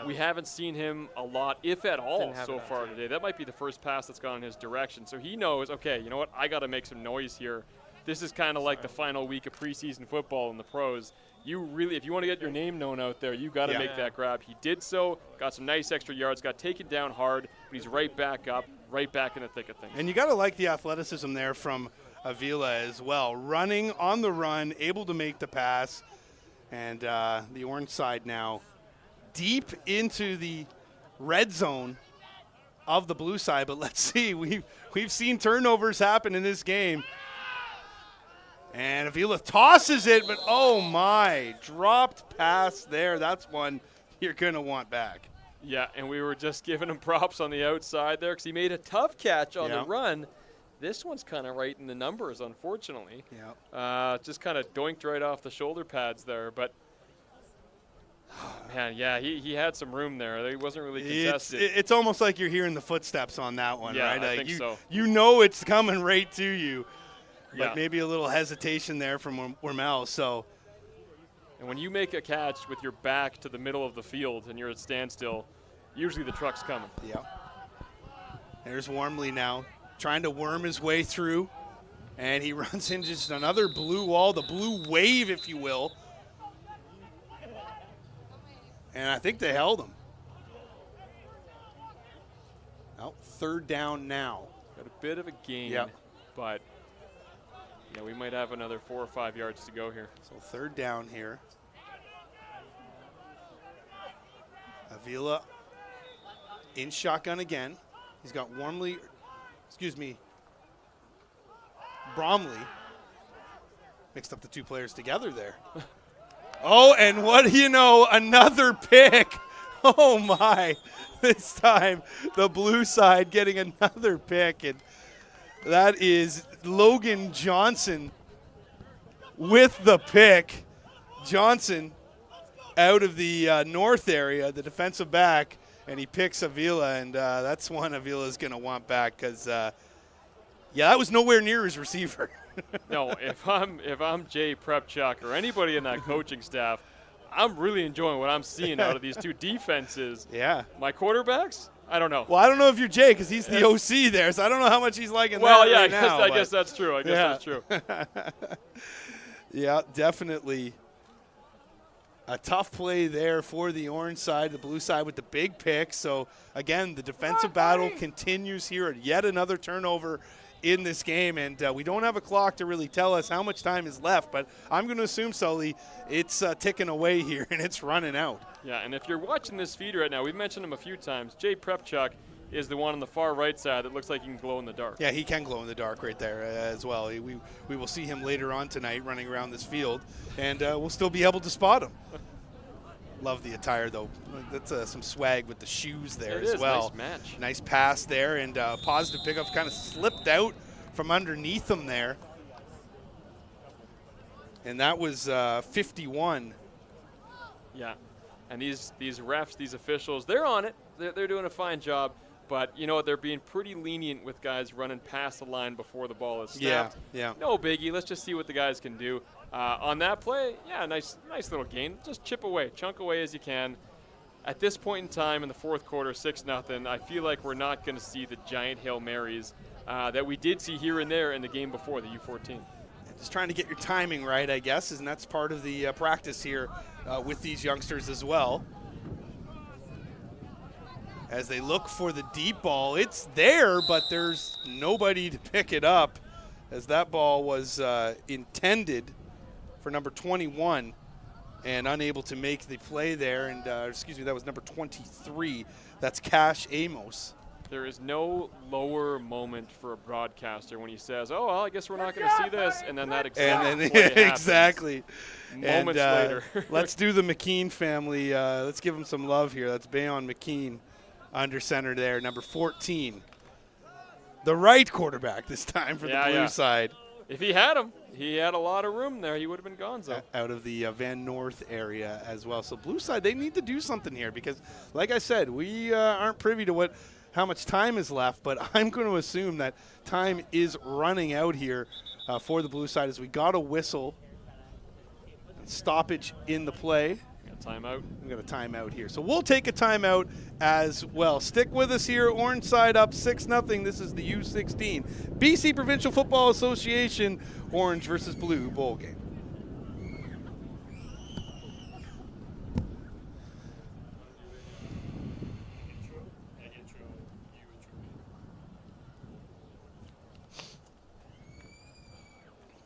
we haven't seen him a lot, if at all, so far today. That might be the first pass that's gone in his direction. So he knows, okay, you know what, I got to make some noise here. This is kind of like the final week of preseason football in the pros. You really, if you want to get your name known out there, you got to make that grab. He did so, got some nice extra yards, got taken down hard, but he's right back up, right back in the thick of things. And you got to like the athleticism there from Avila as well. Running on the run, able to make the pass. And the orange side now deep into the red zone of the blue side. But let's see, we've seen turnovers happen in this game. And Avila tosses it, but oh my, dropped pass there. That's one you're going to want back. Yeah, and we were just giving him props on the outside there because he made a tough catch on the run. This one's kind of right in the numbers, unfortunately. Yeah. Just kind of doinked right off the shoulder pads there. But, oh, man, yeah, he had some room there. He wasn't really contested. It's almost like you're hearing the footsteps on that one, right? I think so. You know it's coming right to you. Yeah. But maybe a little hesitation there from Wormel. So, and when you make a catch with your back to the middle of the field and you're at standstill, usually the truck's coming. Yeah. There's Wormley now, trying to worm his way through, and he runs into just another blue wall, the blue wave, if you will. And I think they held him. Oh, third down now. Got a bit of a gain, but yeah, we might have another 4 or 5 yards to go here. So third down here. Avila in shotgun again. He's got Bromley. Mixed up the two players together there. Oh, and what do you know? Another pick. Oh, my. This time, the blue side getting another pick. And that is Logan Johnson with the pick. Johnson out of the north area, the defensive back, and he picks Avila, and that's one Avila's going to want back because, that was nowhere near his receiver. No, if I'm Jay Prepchuk or anybody in that coaching staff, I'm really enjoying what I'm seeing out of these two defenses. Yeah. My quarterbacks, I don't know. Well, I don't know if you're Jay because he's the OC there, so I don't know how much he's liking that right now. I guess that's true. That's true. Yeah, definitely a tough play there for the orange side, the blue side with the big pick. So, again, the defensive battle continues here. Yet another turnover in this game, and we don't have a clock to really tell us how much time is left, but I'm going to assume, Sully, it's ticking away here, and it's running out. Yeah, and if you're watching this feed right now, we've mentioned him a few times. Jay Prepchuk is the one on the far right side that looks like he can glow in the dark. Yeah, he can glow in the dark right there as well. We will see him later on tonight running around this field, and we'll still be able to spot him. Love the attire, though. That's some swag with the shoes there as well. Nice match. Nice pass there, and positive pickup. Kind of slipped out from underneath him there. And that was 51. Yeah, and these refs, these officials, they're on it. They're doing a fine job. But, you know, they're being pretty lenient with guys running past the line before the ball is snapped. Yeah. No biggie. Let's just see what the guys can do. On that play, nice little gain. Just chip away, chunk away as you can. At this point in time in the fourth quarter, 6-0, I feel like we're not going to see the giant Hail Marys that we did see here and there in the game before, the U14. Just trying to get your timing right, I guess, and that's part of the practice here with these youngsters as well. As they look for the deep ball, it's there, but there's nobody to pick it up, as that ball was intended for number 21 and unable to make the play there. And that was number 23. That's Cash Amos. There is no lower moment for a broadcaster when he says, "Oh, well, I guess we're not going to see this," and then that exact play happens. Exactly. Moments later. Let's do the McKean family. Let's give them some love here. That's Bayon McKean under center there, number 14. The right quarterback this time for the blue side. If he had him, he had a lot of room there. He would have been gonzo. Out of the Van North area as well. So blue side, they need to do something here because, like I said, we aren't privy to how much time is left, but I'm going to assume that time is running out here for the blue side as we got a whistle. Stoppage in the play. Timeout. We got a timeout here. So we'll take a timeout as well. Stick with us here. Orange side up 6-0. This is the U16 BC Provincial Football Association Orange versus Blue bowl game.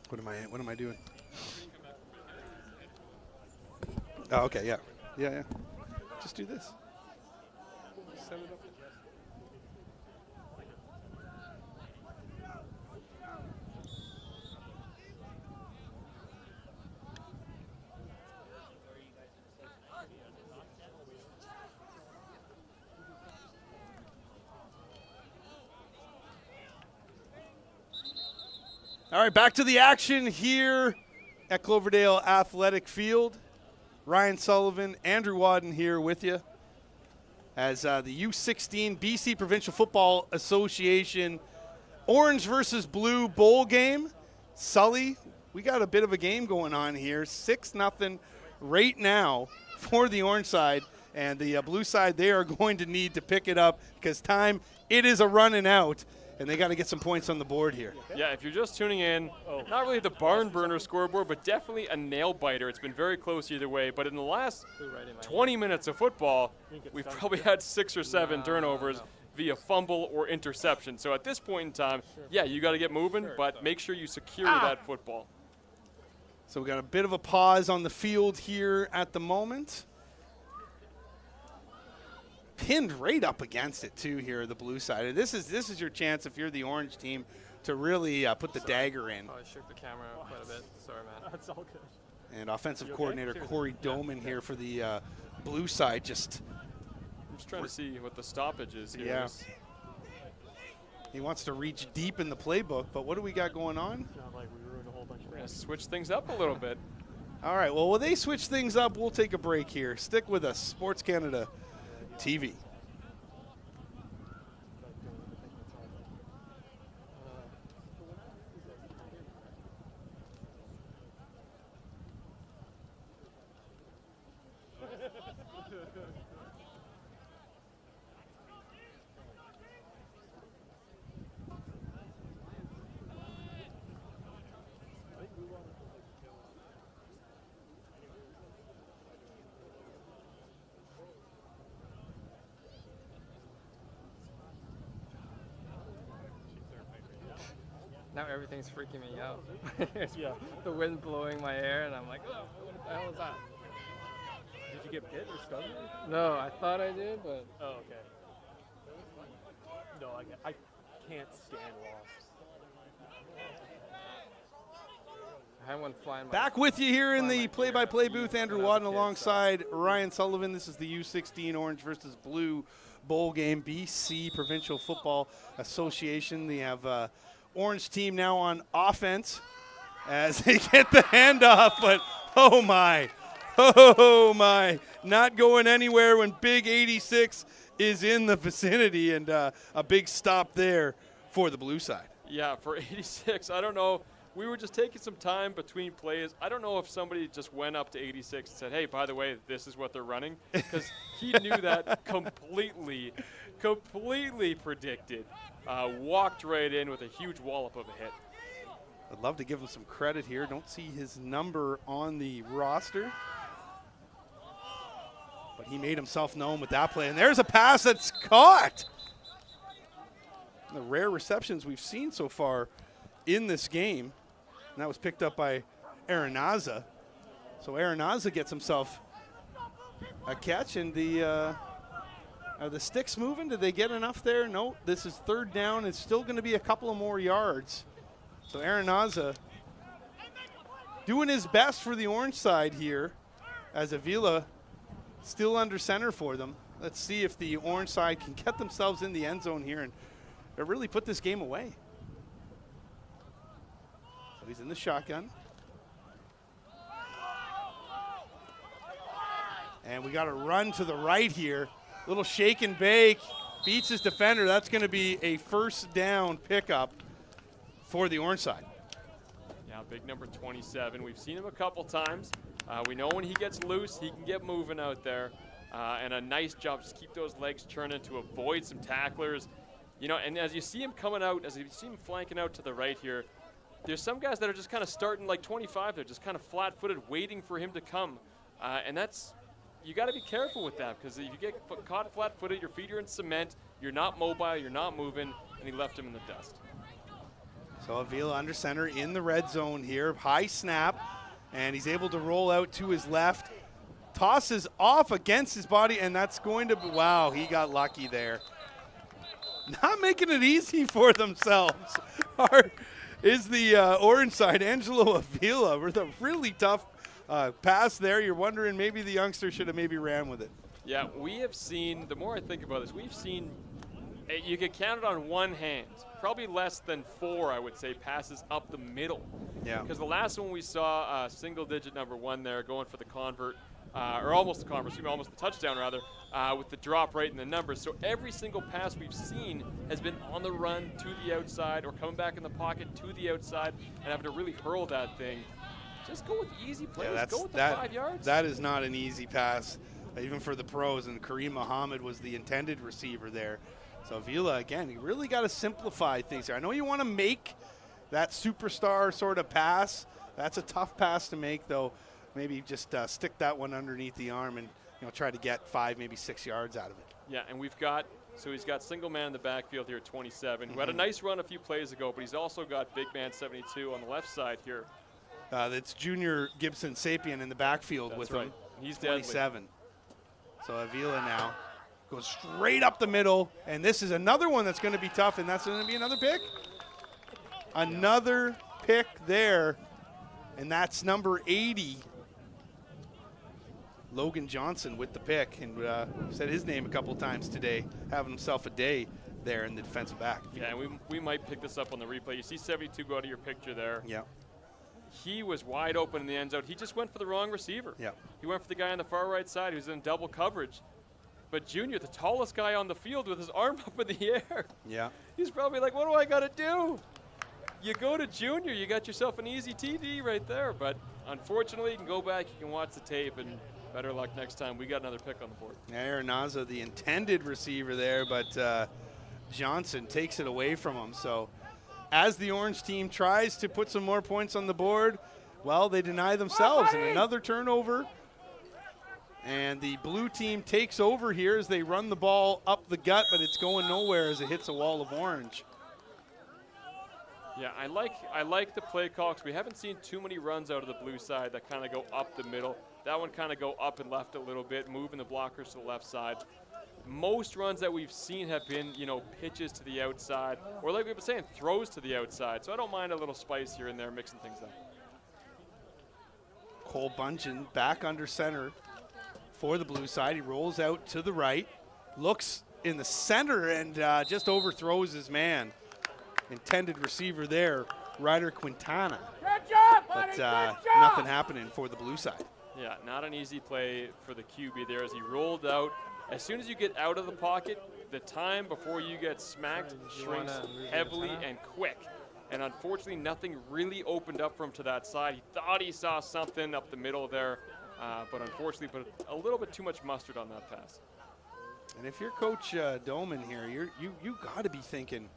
What am I doing? Oh, okay, yeah. Yeah. Just do this. Set it up. All right, back to the action here at Cloverdale Athletic Field. Ryan Sullivan, Andrew Wadden here with you as the U16 BC Provincial Football Association Orange versus Blue Bowl game. Sully, we got a bit of a game going on here. 6-0 right now for the orange side. And the blue side, they are going to need to pick it up because it is a running out. And they got to get some points on the board here. Yeah, if you're just tuning in, not really the barn burner scoreboard, but definitely a nail biter. It's been very close either way. But in the last 20 minutes of football, we've probably had 6 or 7 turnovers via fumble or interception. So at this point in time, yeah, you got to get moving, but make sure you secure that football. So we got a bit of a pause on the field here at the moment. Pinned right up against it too here, the blue side. And this is your chance if you're the orange team to really put the dagger in. Oh, I shook the camera quite a bit. Sorry, man. That's all good. And offensive coordinator Corey Doman here for the blue side. I'm just trying to see what the stoppage is here. Yeah. He wants to reach deep in the playbook, but what do we got going on? Not like we ruined a whole bunch of We're going to switch things up a little bit. All right, well, when they switch things up, we'll take a break here. Stick with us, Sports Canada TV. Now everything's freaking me out. Yeah. The wind blowing my hair, and I'm like, oh, what the hell is that? Did you get bit or stung? No, I thought I did, but. Oh, okay. No, I can't stand wasps. I had one flying. Back with you here in the play-by-play booth, Andrew Wadden alongside Ryan Sullivan. This is the U16 Orange versus Blue Bowl game, BC Provincial Football Association. They have Orange team now on offense as they get the handoff, but oh my, not going anywhere when Big 86 is in the vicinity, and a big stop there for the blue side. Yeah, for 86, I don't know. We were just taking some time between plays. I don't know if somebody just went up to 86 and said, hey, by the way, this is what they're running, because he knew that completely predicted. Walked right in with a huge wallop of a hit. I'd love to give him some credit here. Don't see his number on the roster. But he made himself known with that play. And there's a pass that's caught. The rare receptions we've seen so far in this game. And that was picked up by Aranaza. So Aranaza gets himself a catch. And are the sticks moving? Did they get enough there? No, this is third down. It's still going to be a couple of more yards. So Aranaza doing his best for the orange side here as Avila still under center for them. Let's see if the orange side can get themselves in the end zone here and really put this game away. So he's in the shotgun. And we got a run to the right here. Little shake and bake, beats his defender. That's going to be a first down pickup for the orange side. Yeah, big number 27. We've seen him a couple times. We know when he gets loose, he can get moving out there. And a nice job, just keep those legs churning to avoid some tacklers. You know, and as you see him coming out, as you see him flanking out to the right here, there's some guys that are just kind of starting like 25. They're just kind of flat-footed, waiting for him to come. And that's, you got to be careful with that, because if you get caught flat-footed, your feet are in cement, you're not mobile, you're not moving, and he left him in the dust. So Avila under center in the red zone here. High snap, and he's able to roll out to his left. tosses off against his body, and that's going to be, wow, he got lucky there. Not making it easy for themselves is the orange side. Angelo Avila with a really tough pass there. You're wondering maybe the youngster should have maybe ran with it. Yeah, we have seen, the more I think about this, we've seen, you could count it on one hand, probably less than 4, I would say, passes up the middle. Yeah. Because the last one we saw, single-digit number 1 there, going for the convert, or almost the convert, almost the touchdown rather, with the drop right in the numbers. So every single pass we've seen has been on the run to the outside or coming back in the pocket to the outside and having to really hurl that thing. Just go with the easy plays. Yeah, go with the 5 yards. That is not an easy pass, even for the pros, and Kareem Muhammad was the intended receiver there. So Avila, again, you really got to simplify things here. I know you want to make that superstar sort of pass. That's a tough pass to make, though. Maybe just stick that one underneath the arm and try to get 5, maybe 6 yards out of it. Yeah, and he's got single man in the backfield here at 27, who had a nice run a few plays ago, but he's also got big man 72 on the left side here. That's Junior Gibson Sapien in the backfield with him. He's 27. deadly. So Avila now goes straight up the middle, and this is another one that's going to be tough, and that's going to be another pick. Another pick there, and that's number 80. Logan Johnson with the pick, and said his name a couple times today, having himself a day there in the defensive back. Yeah, and we might pick this up on the replay. You see 72 go to your picture there. Yeah. He was wide open in the end zone. He just went for the wrong receiver. Yeah. He went for the guy on the far right side who's in double coverage. But Junior, the tallest guy on the field with his arm up in the air. Yeah. He's probably like, what do I got to do? You go to Junior, you got yourself an easy TD right there. But unfortunately, you can go back, you can watch the tape, and better luck next time. We got another pick on the board. Aaron Naza, the intended receiver there, but Johnson takes it away from him. So as the orange team tries to put some more points on the board, well, they deny themselves. And another turnover. And the blue team takes over here as they run the ball up the gut, but it's going nowhere as it hits a wall of orange. Yeah, I like the play call because we haven't seen too many runs out of the blue side that kind of go up the middle. That one kind of go up and left a little bit, moving the blockers to the left side. Most runs that we've seen have been, pitches to the outside, or like we've been saying, throws to the outside. So I don't mind a little spice here and there, mixing things up. Cole Bungeon back under center for the blue side. He rolls out to the right, looks in the center, and just overthrows his man. Intended receiver there, Ryder Quintana. Good job, buddy, But nothing happening for the blue side. Yeah, not an easy play for the QB there as he rolled out. As soon as you get out of the pocket, the time before you get smacked shrinks heavily and quick. And unfortunately, nothing really opened up for him to that side. He thought he saw something up the middle there, but unfortunately put a little bit too much mustard on that pass. And if you're Coach Doman here, you got to be thinking,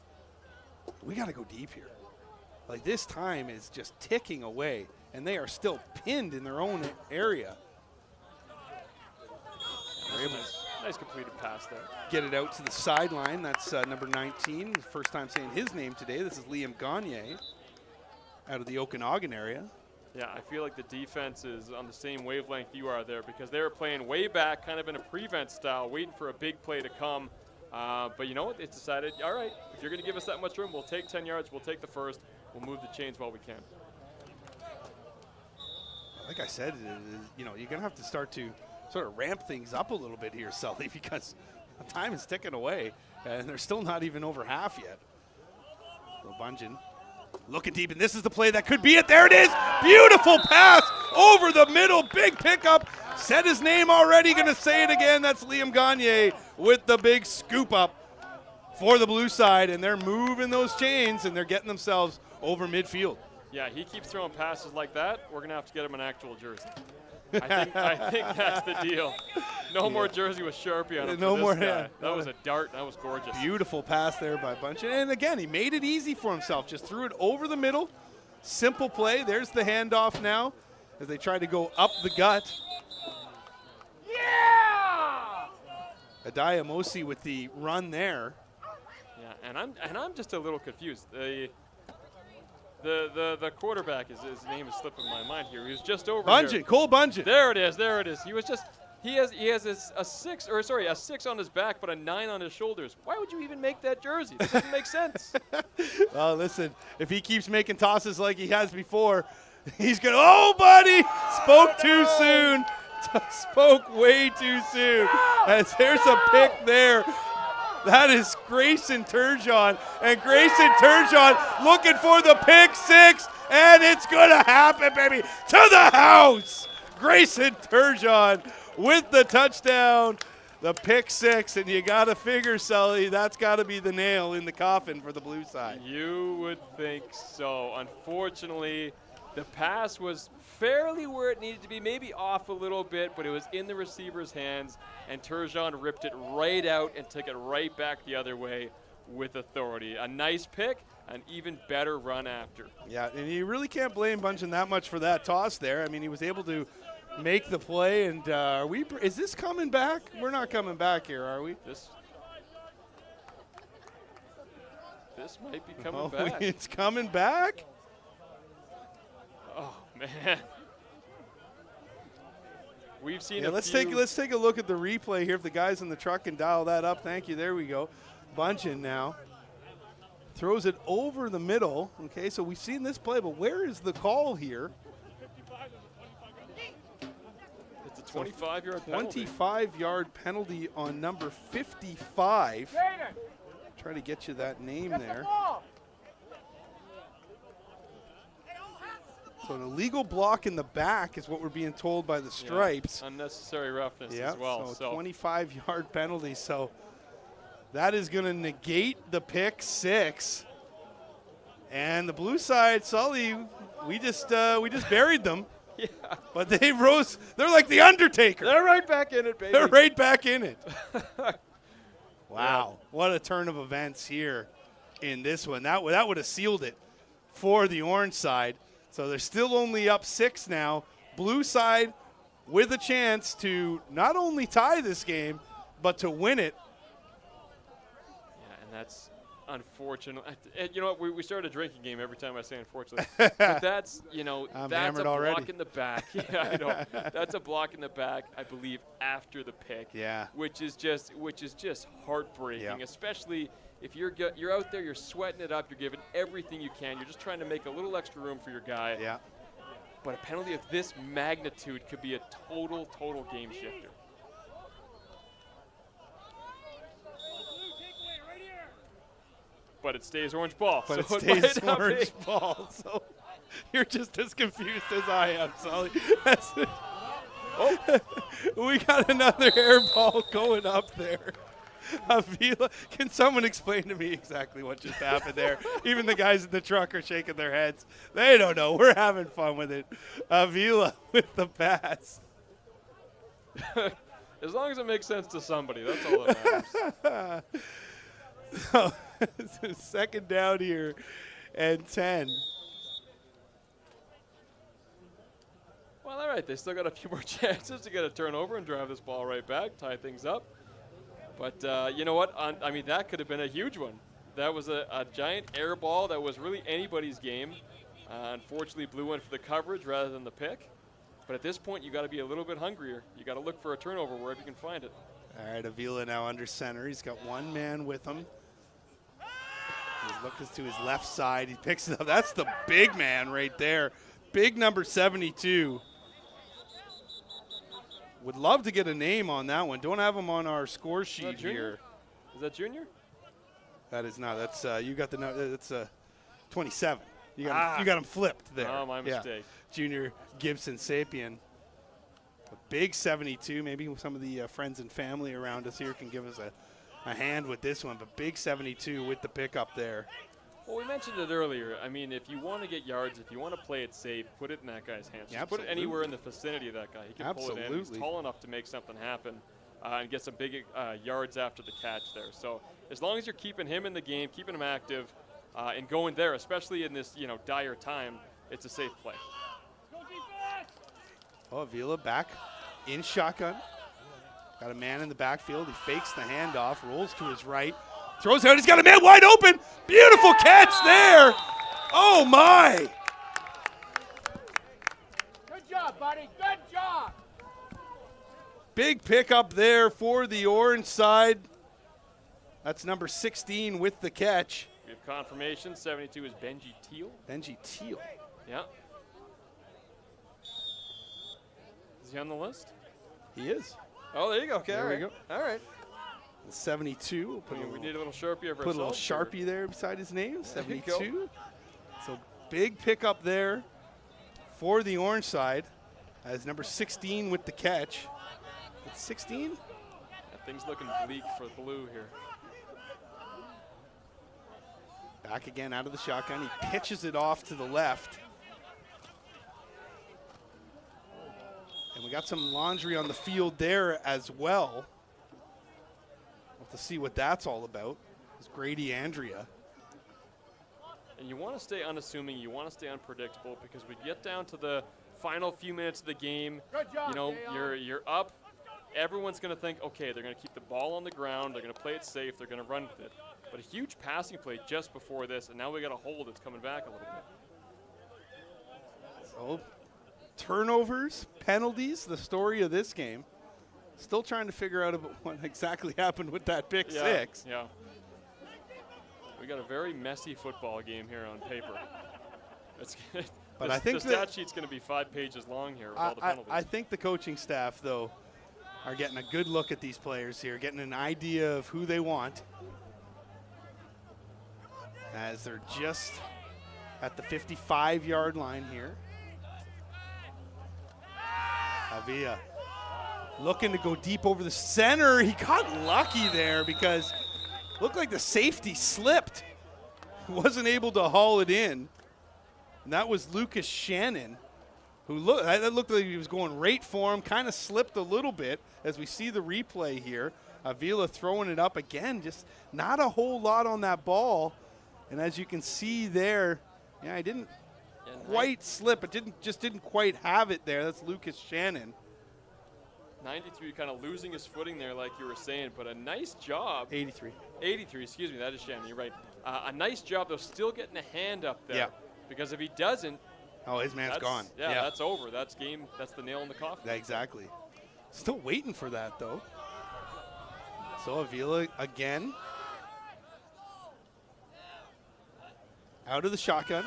we got to go deep here. Like, this time is just ticking away, and they are still pinned in their own area. Nice completed pass there. Get it out to the sideline. That's number 19. First time saying his name today. This is Liam Gagne out of the Okanagan area. Yeah, I feel like the defense is on the same wavelength you are there because they were playing way back, kind of in a prevent style, waiting for a big play to come. But you know what? It's decided, all right, if you're going to give us that much room, we'll take 10 yards, we'll take the first, we'll move the chains while we can. Like I said, you're going to have to start to sort of ramp things up a little bit here, Sully, because time is ticking away, and they're still not even over half yet. So Bungeon looking deep, and this is the play that could be it. There it is. Beautiful pass over the middle. Big pickup. Said his name already. Going to say it again. That's Liam Gagne with the big scoop up for the blue side, and they're moving those chains, and they're getting themselves over midfield. Yeah, he keeps throwing passes like that. We're going to have to get him an actual jersey. I think that's the deal. No more jersey with Sharpie on it. No more. Guy. That was a dart. That was gorgeous. Beautiful pass there by Bungeon. And again, he made it easy for himself. Just threw it over the middle. Simple play. There's the handoff now as they try to go up the gut. Yeah! Adaya Mosi with the run there. Yeah, and I'm just a little confused. The The quarterback, his name is slipping my mind here. He was just over Bungeon, here. Cole Bungeon. There it is. He was just. He has a 6 on his back, but a 9 on his shoulders. Why would you even make that jersey? That doesn't make sense. Well, listen, if he keeps making tosses like he has before, he's going to, oh, buddy, spoke too soon. Spoke way too soon. As there's a pick there. That is Grayson Turgeon. And Grayson Turgeon looking for the pick 6. And it's going to happen, baby. To the house. Grayson Turgeon with the touchdown, the pick 6, and you got to figure, Sully, that's got to be the nail in the coffin for the blue side. You would think so. Unfortunately, the pass was fairly where it needed to be, maybe off a little bit, but it was in the receiver's hands, and Turgeon ripped it right out and took it right back the other way with authority. A nice pick, an even better run after. Yeah, and you really can't blame Bungeon that much for that toss there. I mean, he was able to make the play, and is this coming back? We're not coming back here, are we? This might be coming back. It's coming back? Oh man. We've seen let's take a look at the replay here if the guys in the truck can dial that up. Thank you. There we go. Bungeon now throws it over the middle. Okay, so we've seen this play, but where is the call here? 25-yard penalty. 25-yard penalty on number 55. Try to get you that name there. So an illegal block in the back is what we're being told by the stripes. Yeah, unnecessary roughness as well. So 25-yard penalty. So that is going to negate the pick 6. And the blue side, Sully, we just buried them. Yeah. But they rose. They're like the Undertaker. They're right back in it, baby. They're right back in it. Wow. What a turn of events here in this one. That would have sealed it for the orange side. So they're still only up 6 now. Blue side with a chance to not only tie this game, but to win it. Yeah, and that's unfortunate. You know what? We started a drinking game every time I say unfortunately. But that's, that's a block already. in the back. Yeah, I know. That's a block in the back, I believe, after the pick. Yeah. Which is just heartbreaking, especially if you're out there, you're sweating it up, you're giving everything you can, you're just trying to make a little extra room for your guy. Yeah. But a penalty of this magnitude could be a total game shifter. But it stays orange ball. But so it stays orange ball. So you're just as confused as I am, Sully. We got another air ball going up there. Avila, can someone explain to me exactly what just happened there? Even the guys in the truck are shaking their heads. They don't know. We're having fun with it. Avila with the pass. As long as it makes sense to somebody, that's all that matters. So, it's second down here and 10. Well, all right. They still got a few more chances to get a turnover and drive this ball right back, tie things up. But you know what? That could have been a huge one. That was a giant air ball that was really anybody's game. Unfortunately, Blue went for the coverage rather than the pick. But at this point, you got to be a little bit hungrier. You got to look for a turnover wherever you can find it. All right, Avila now under center. He's got one man with him. He's looking to his left side. He picks it up. That's the big man right there. Big number 72. Would love to get a name on that one. Don't have him on our score sheet here. Is that Junior? That is not. That's you got the. That's 27. You got him flipped there. Oh, my mistake. Yeah. Junior Gibson Sapien. A big 72. Maybe some of the friends and family around us here can give us a hand with this one. But big 72 with the pickup there. Well, we mentioned it earlier. I mean, if you want to get yards, if you want to play it safe, put it in that guy's hands. Just put it anywhere in the vicinity of that guy. He can pull it in. He's tall enough to make something happen and get some big yards after the catch there. So as long as you're keeping him in the game, keeping him active, and going there, especially in this dire time, it's a safe play. Oh, Avila back in shotgun. Got a man in the backfield. He fakes the handoff, rolls to his right, throws out. He's got a man wide open. Beautiful catch there. Oh, my! Good job, buddy. Good job. Big pickup there for the orange side. That's number 16 with the catch. We have confirmation. 72 is Benji Teal. Benji Teal. Yeah. Is he on the list? He is. Oh, there you go. Okay, There all we right. go. All right. 72. We'll put, We need a little Sharpie of put a little ourselves, or- Sharpie there beside his name. There you go. 72. So big pickup there for the orange side as number 16 with the catch. It's 16? That thing's looking bleak for blue here. Back again out of the shotgun. He pitches it off to the left. And we got some laundry on the field there as well. We'll have to see what that's all about. It's Grady Andrea. And you want to stay unassuming. You want to stay unpredictable because we get down to the final few minutes of the game. Good job, You know, Dayon. you're up. Everyone's going to think, okay, they're going to keep the ball on the ground. They're going to play it safe. They're going to run with it. But a huge passing play just before this, and now we got a hole that's coming back a little bit. So turnovers, penalties, the story of this game. Still trying to figure out about what exactly happened with that pick six. Yeah. We got a very messy football game here on paper. It's But the, I think the that- stat sheet's going to be 5 pages long here with all the penalties. I think the coaching staff, though, are getting a good look at these players here, getting an idea of who they want. As they're just at the 55-yard line here. Avila looking to go deep over the center. He got lucky there because looked like the safety slipped. He wasn't able to haul it in. And that was Lucas Shannon, who that looked like he was going right for him, kind of slipped a little bit as we see the replay here. Avila throwing it up again, just not a whole lot on that ball. And as you can see there, yeah, I didn't quite slip. It didn't quite have it there. That's Lucas Shannon. 93 kind of losing his footing there, like you were saying, but a nice job. 83. 83, excuse me, that is Shannon, you're right. A nice job, though, still getting a hand up there. Yeah. Because if he doesn't, Oh, his man's that's gone. Yeah, that's over. That's game. That's the nail in the coffin. Yeah, exactly. Still waiting for that, though. So Avila again. Out of the shotgun.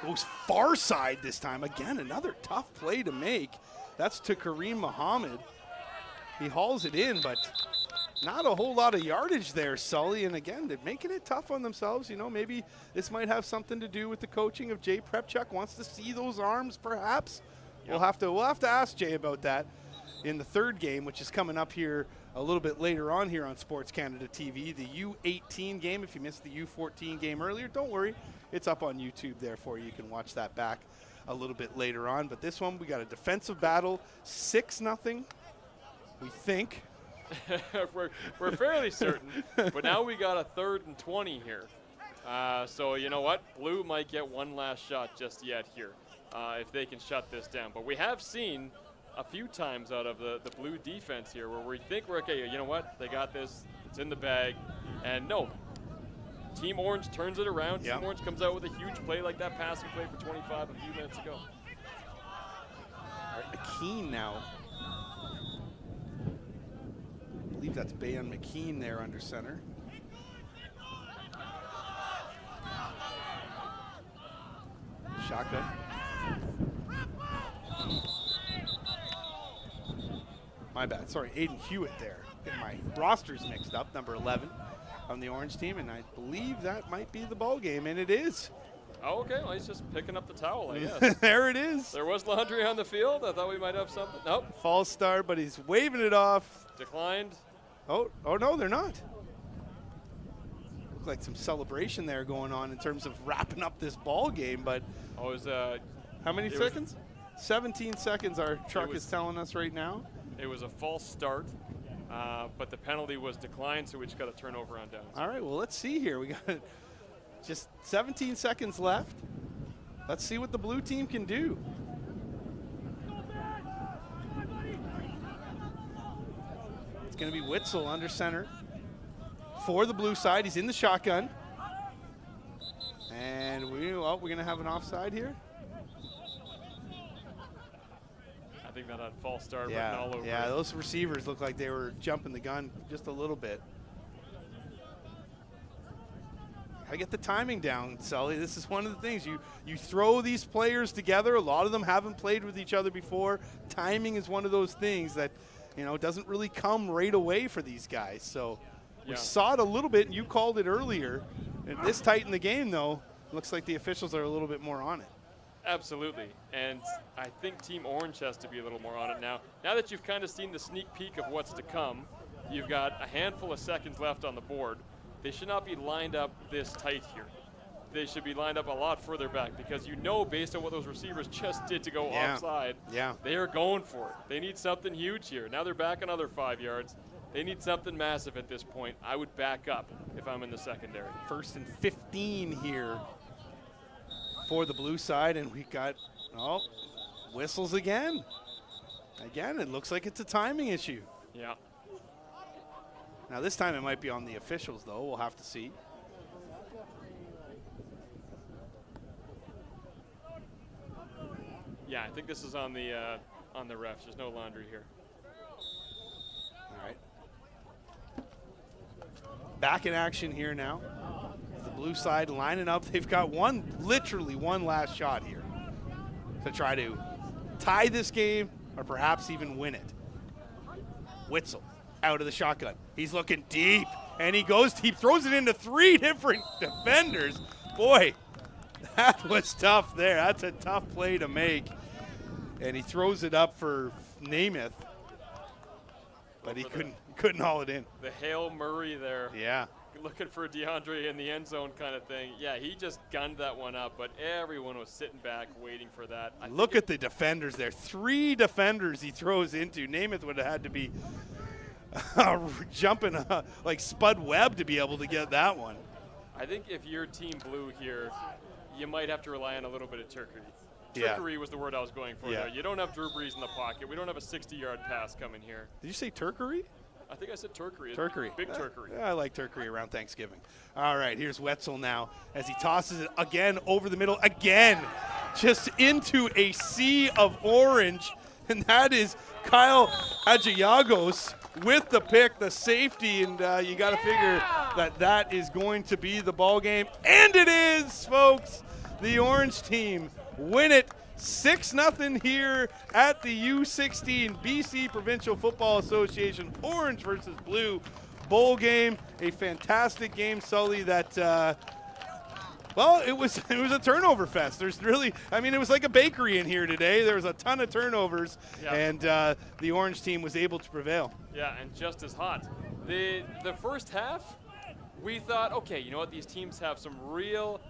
Goes far side this time. Again, another tough play to make. That's to Kareem Muhammad. He hauls it in, but not a whole lot of yardage there, Sully. And again, they're making it tough on themselves. You know, maybe this might have something to do with the coaching of Jay Prepchuk. Wants to see those arms, perhaps. Yep. We'll have to ask Jay about that in the third game, which is coming up here a little bit later on here on Sports Canada TV. The U18 game. If you missed the U14 game earlier, don't worry. It's up on YouTube there for you. You can watch that back a little bit later on. But this one, we got a defensive battle, 6-0, we think. we're fairly certain, but now we got a 3rd and 20 here. So you know what? Blue might get one last shot just yet here if they can shut this down. But we have seen a few times out of the blue defense here where we think we're okay. You know what? They got this. It's in the bag. And no, Team Orange turns it around. Yep. Team Orange comes out with a huge play like that passing play for 25 a few minutes ago. All right, McKean now. I believe that's Bayon McKean there under center. Shotgun. My bad. Sorry, Aiden Hewitt there. Getting my rosters mixed up, number 11 on the Orange team, and I believe that might be the ball game, and it is. Oh, okay. Well, he's just picking up the towel, I guess. There it is. There was laundry on the field. I thought we might have something. Nope. False start, but he's waving it off. Declined. Oh no, they're not. Looks like some celebration there going on in terms of wrapping up this ball game, but Oh, it was, how many it seconds? 17 seconds our truck was- is telling us right now. it was a false start, but the penalty was declined, so we just got a turnover on downs. All right, well, let's see here. We got just 17 seconds left. Let's see what the blue team can do. It's going to be Witzel under center for the blue side. He's in the shotgun. And we're going to have an offside here? I think that had false start written Yeah, all over yeah. it. Those receivers look like they were jumping the gun just a little bit. I get the timing down, Sully. This is one of the things. You throw these players together. A lot of them haven't played with each other before. Timing is one of those things that, doesn't really come right away for these guys. So we saw it a little bit, and you called it earlier. And this tight in the game, though, looks like the officials are a little bit more on it. Absolutely, and I think Team Orange has to be a little more on it now. Now that you've kind of seen the sneak peek of what's to come, you've got a handful of seconds left on the board. They should not be lined up this tight here. They should be lined up a lot further back because based on what those receivers just did to go offside, they are going for it. They need something huge here. Now they're back another 5 yards. They need something massive at this point. I would back up if I'm in the secondary. 1st and 15 here for the blue side, and we got, whistles again. Again, it looks like it's a timing issue. Yeah. Now this time it might be on the officials, though. We'll have to see. Yeah, I think this is on the refs. There's no laundry here. All right. Back in action here now. The blue side lining up. They've got literally one last shot here to try to tie this game or perhaps even win it. Witzel out of the shotgun. He's looking deep, and he goes deep, throws it into 3 different defenders. Boy, that was tough there. That's a tough play to make. And he throws it up for Namath, but he couldn't haul it in. The Hail Murray there. Yeah. Looking for DeAndre in the end zone kind of thing. Yeah, he just gunned that one up, but everyone was sitting back waiting for that. Look at the defenders there. 3 defenders he throws into. Namath would have had to be jumping like Spud Webb to be able to get that one. I think if you're Team Blue here, you might have to rely on a little bit of trickery. Yeah. Trickery was the word I was going for Yeah. there. You don't have Drew Brees in the pocket. We don't have a 60-yard pass coming here. Did you say Turkery? I think I said Turkery. Turkery. Big Turkery. Yeah, I like Turkery around Thanksgiving. All right, here's Wetzel now as he tosses it again over the middle, again, just into a sea of orange. And that is Kyle Hadjiagos with the pick, the safety, and you got to figure that is going to be the ball game. And it is, folks. The orange team win it 6-0 here at the U16 BC Provincial Football Association Orange versus Blue bowl game. A fantastic game, Sully, that it was a turnover fest. There's really, it was like a bakery in here today. There was a ton of turnovers, and the orange team was able to prevail. Yeah, and just as hot. The first half, we thought, okay, you know what? These teams have some real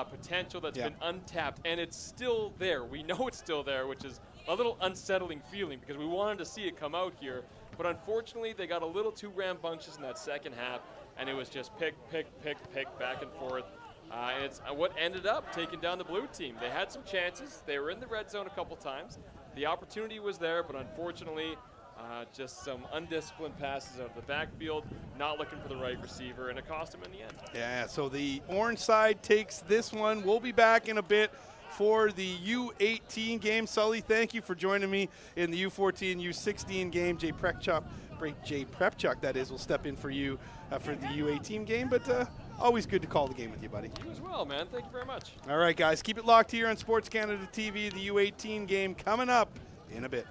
potential that's been untapped, and it's still there. We know it's still there, which is a little unsettling feeling because we wanted to see it come out here. But unfortunately, they got a little too rambunctious in that second half, and it was just pick, back and forth. And it's what ended up taking down the blue team. They had some chances. They were in the red zone a couple times. The opportunity was there, but unfortunately, just some undisciplined passes out of the backfield, not looking for the right receiver, and it cost them in the end. Yeah, so the orange side takes this one. We'll be back in a bit for the U18 game. Sully, thank you for joining me in the U14, U16 game. Jay Prepchuk, that is, will step in for you for the U18 game, but always good to call the game with you, buddy. You as well, man. Thank you very much. All right, guys, keep it locked here on Sports Canada TV. The U18 game coming up in a bit.